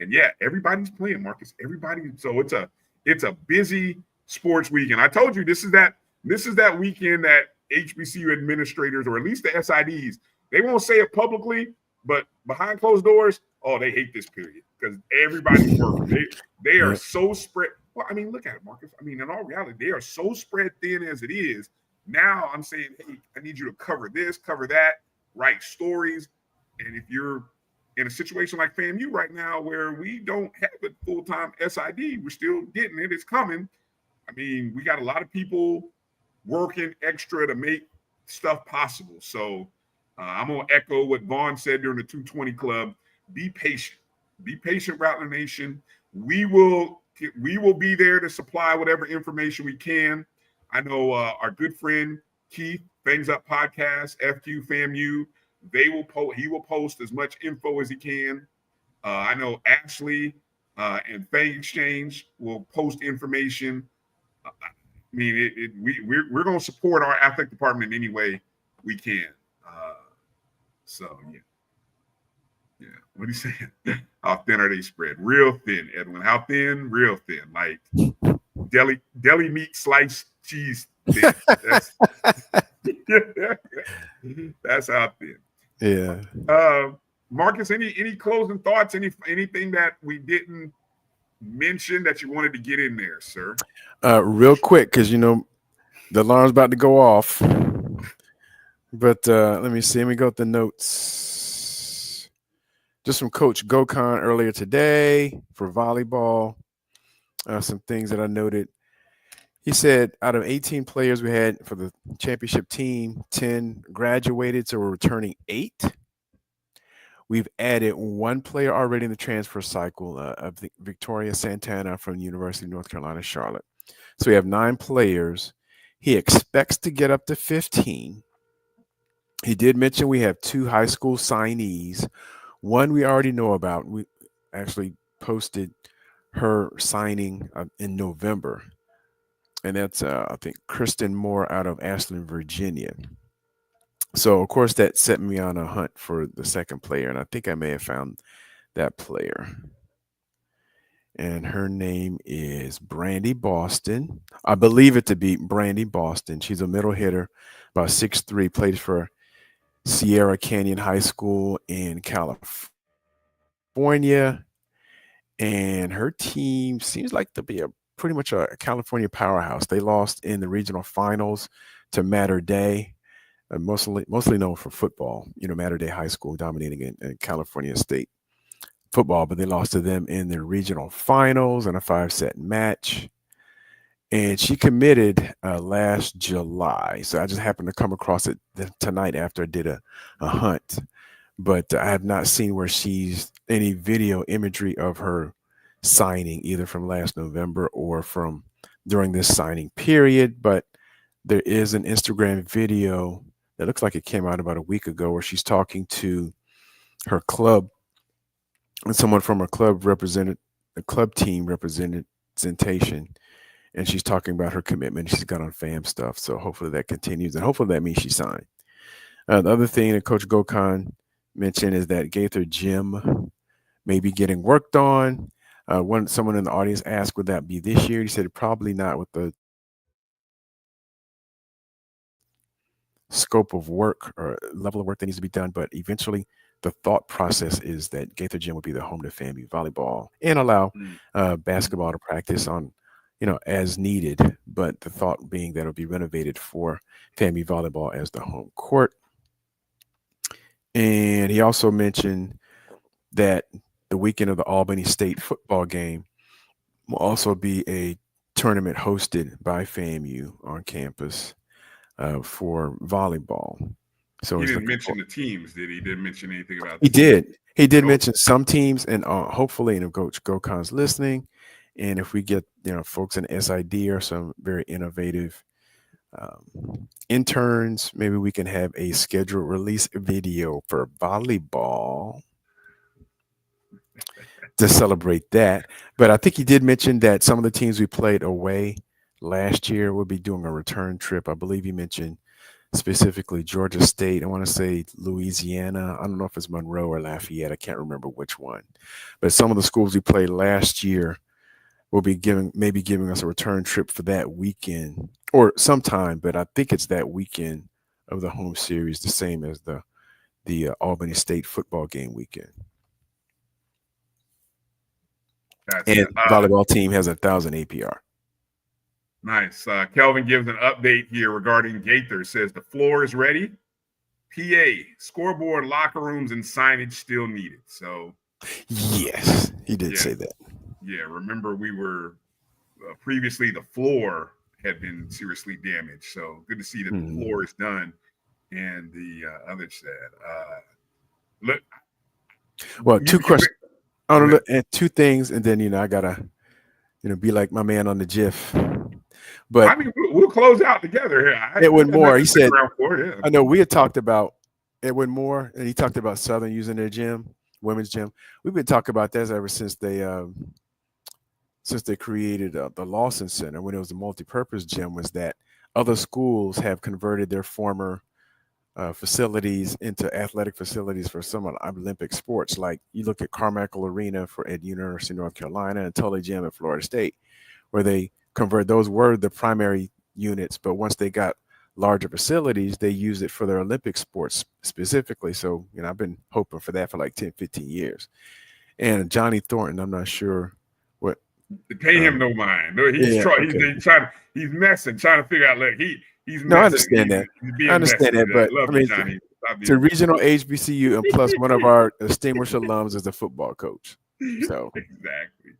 And yeah, everybody's playing, Marcus. Everybody. So it's a busy sports weekend. I told you this is that weekend that HBCU administrators, or at least the SIDs, they won't say it publicly, but behind closed doors, they hate this period because everybody's working. They are so spread. Well, I mean, look at it, Marcus. I mean, in all reality, they are so spread thin as it is. Now I'm saying, hey, I need you to cover this, cover that, write stories. And if you're in a situation like FAMU right now where we don't have a full-time SID, we're still getting it. It's coming. I mean, we got a lot of people working extra to make stuff possible. So I'm going to echo what Vaughn said during the 220 Club. Be patient. Be patient, Rattler Nation. We will be there to supply whatever information we can. I know our good friend Keith, Things Up Podcast, FQ FAMU, he will post as much info as he can. I know Ashley and Fang Exchange will post information. I mean, we're going to support our athletic department in any way we can. So yeah. What are you saying? How thin are they spread? Real thin, Edwin. How thin? Real thin. Like deli meat sliced cheese thin. That's how thin. Yeah. Marcus, any closing thoughts? Anything that we didn't mention that you wanted to get in there, sir? Real quick, because the alarm's about to go off. But let me see. Let me go with the notes. Just from Coach Gokhan earlier today for volleyball. Some things that I noted. He said out of 18 players we had for the championship team, 10 graduated, so we're returning 8. We've added 1 player already in the transfer cycle of Victoria Santana from the University of North Carolina, Charlotte. So we have 9 players. He expects to get up to 15. He did mention we have 2 high school signees. One we already know about. We actually posted her signing in November. And that's, I think, Kristen Moore out of Ashland, Virginia. So, of course, that set me on a hunt for the second player. And I think I may have found that player. And her name is Brandy Boston. I believe it to be Brandy Boston. She's a middle hitter, about 6'3", plays for Sierra Canyon High School in California. And her team seems like to be pretty much a California powerhouse. They lost in the regional finals to Mater Dei, mostly known for football. Mater Dei High School dominating in California State football, but they lost to them in the regional finals in a 5-set match. And she committed last July. So I just happened to come across it tonight after I did a hunt. But I have not seen where she's any video imagery of her signing, either from last November or from during this signing period. But there is an Instagram video that looks like it came out about a week ago where she's talking to her club and someone from her club team representation. And she's talking about her commitment. She's got on FAM stuff. So hopefully that continues. And hopefully that means she signed. The other thing that Coach Gokhan mentioned is that Gaither Gym may be getting worked on. Someone in the audience asked, would that be this year? He said probably not with the scope of work or level of work that needs to be done. But eventually the thought process is that Gaither Gym would be the home to FAMU volleyball and allow basketball to practice on, as needed. But the thought being that it'll be renovated for FAMU volleyball as the home court. And he also mentioned that the weekend of the Albany State football game will also be a tournament hosted by FAMU on campus for volleyball. So he didn't mention the teams, did he? He didn't mention anything about He did. He did mention some teams, and hopefully, if Coach Gokhan's listening, and if we get folks in SID or some very innovative interns, maybe we can have a scheduled release video for volleyball to celebrate that. But I think he did mention that some of the teams we played away last year will be doing a return trip. I believe he mentioned specifically Georgia State. I want to say Louisiana. I don't know if it's Monroe or Lafayette. I can't remember which one. But some of the schools we played last year will be giving us a return trip for that weekend or sometime. But I think it's that weekend of the home series, the same as the Albany State football game weekend. And volleyball team has 1,000 APR. Nice. Kelvin gives an update here regarding Gaither. Says the floor is ready. PA, scoreboard, locker rooms, and signage still needed. So, yes, he did say that. Yeah, remember we were previously the floor had been seriously damaged. So good to see that the floor is done. And the other said, look. Well, two questions. I don't know, and two things, and then I gotta, be like my man on the GIF. But I mean, we'll close out together here. Edwin Moore, he said, yeah. I know we had talked about Edwin Moore, and he talked about Southern using their gym, women's gym. We've been talking about that ever since they created the Lawson Center when it was a multi-purpose gym. Was that other schools have converted their former facilities into athletic facilities for some Olympic sports. Like you look at Carmichael Arena at University of North Carolina and Tully Gym at Florida State, where they convert, those were the primary units, but once they got larger facilities, they use it for their Olympic sports specifically. So, I've been hoping for that for like 10, 15 years. And Johnny Thornton, I'm not sure what. Pay him no mind. No, he's he's messing, trying to figure out, look, he's messing. No, I understand that. I understand that, but I mean, Johnny. To regional HBCU, and plus one of our distinguished alums is a football coach. So exactly,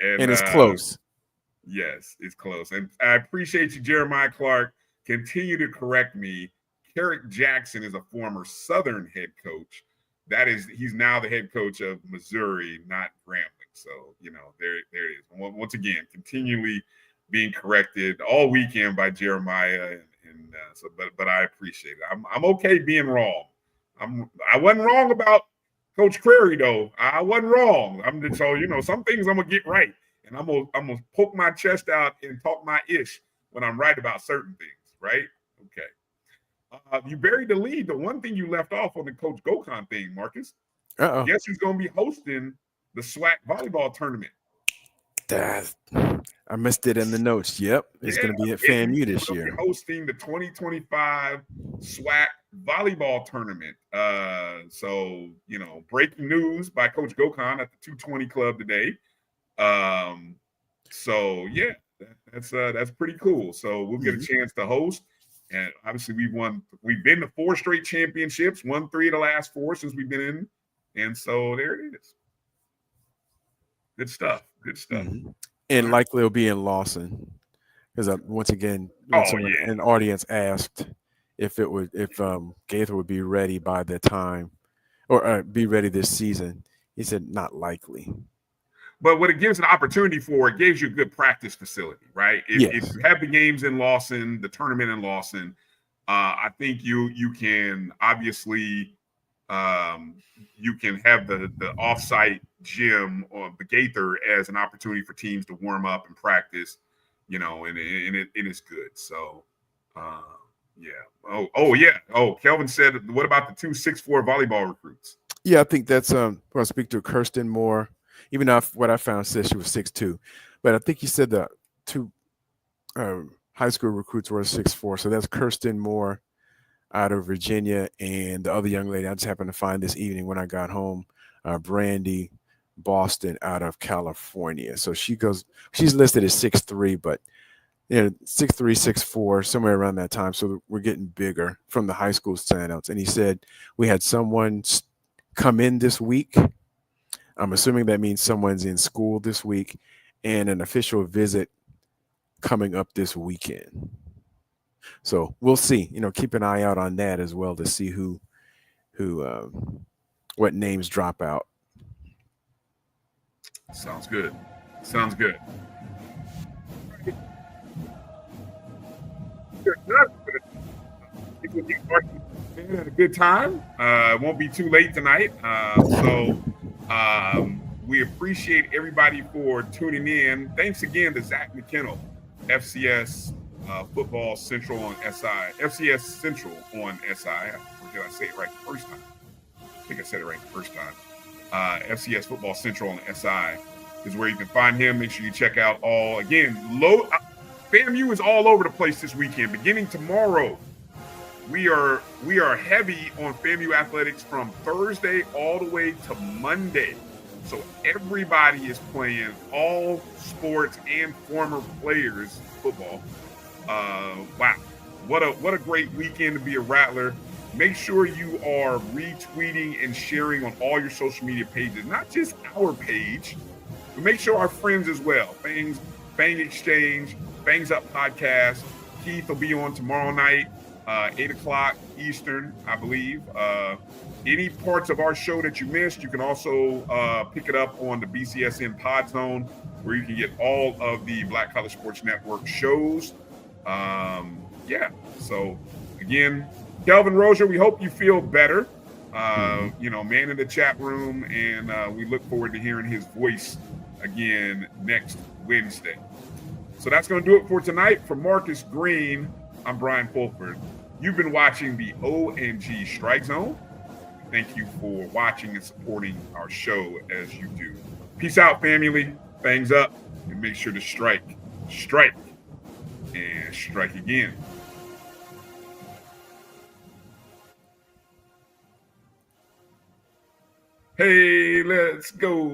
and it's close. Yes, it's close, and I appreciate you, Jeremiah Clark. Continue to correct me. Carrick Jackson is a former Southern head coach. He's now the head coach of Missouri, not Grambling. So there it is. Once again, continually being corrected all weekend by Jeremiah, but I appreciate it. I'm okay being wrong. I wasn't wrong about Coach Crary though. I wasn't wrong. Some things I'm gonna get right, and I'm gonna poke my chest out and talk my ish when I'm right about certain things. Right? Okay. You buried the lead. The one thing you left off on the Coach Gokhan thing, Marcus. Guess who's gonna be hosting the SWAC volleyball tournament? I missed it in the notes. Yep, it's going to be at FAMU this year. Hosting the 2025 SWAC volleyball tournament. So breaking news by Coach Gokhan at the 220 Club today. So yeah, that's pretty cool. So we'll get a chance to host, and obviously we've been to 4 straight championships, won 3 of the last 4 since we've been in, and so there it is. Good stuff. And likely it'll be in Lawson, because once again, an audience asked if Gaither would be ready by the time, or be ready this season. He said not likely. But what it gives an opportunity for, it gives you a good practice facility, right? If you have the games in Lawson, the tournament in Lawson, I think you can obviously you can have the offsite gym or the Gaither as an opportunity for teams to warm up and practice, and it is good. So, yeah. Kelvin said, what about the 2 6'4" volleyball recruits? Yeah, I think that's when I speak to Kirsten Moore, even though what I found says she was 6'2", but I think he said the 2 high school recruits were 6'4", so that's Kirsten Moore out of Virginia, and the other young lady I just happened to find this evening when I got home, Brandy Boston out of California. So she's listed as 6'3", but 6'3", 6'4", somewhere around that time. So we're getting bigger from the high school standouts. And he said we had someone come in this week. I'm assuming that means someone's in school this week, and an official visit coming up this weekend. So we'll see. Keep an eye out on that as well to see who what names drop out. Sounds good. Had a good time. It won't be too late tonight. We appreciate everybody for tuning in. Thanks again to Zach McKinnell, FCS Football Central on SI. FCS Central on SI. Or did I say it right the first time? I think I said it right the first time. FCS Football Central on SI is where you can find him. Make sure you check out all. Again, FAMU is all over the place this weekend. Beginning tomorrow, we are heavy on FAMU athletics from Thursday all the way to Monday. So everybody is playing, all sports and former players football. Wow, what a great weekend to be a Rattler. Make sure you are retweeting and sharing on all your social media pages, not just our page, but make sure our friends as well. Fang Exchange, Fangs Up Podcast. Keith will be on tomorrow night, 8 o'clock Eastern, I believe. Any parts of our show that you missed, you can also pick it up on the BCSN Pod Zone, where you can get all of the Black College Sports Network shows. So again, Kelvin Rozier, we hope you feel better. Man in the chat room, and we look forward to hearing his voice again next Wednesday. So that's going to do it for tonight. For Marcus Green, I'm Bryan Fulford. You've been watching the O&G StrikeZone. Thank you for watching and supporting our show as you do. Peace out, family. Fangs up, and make sure to strike, and strike again. Hey, let's go.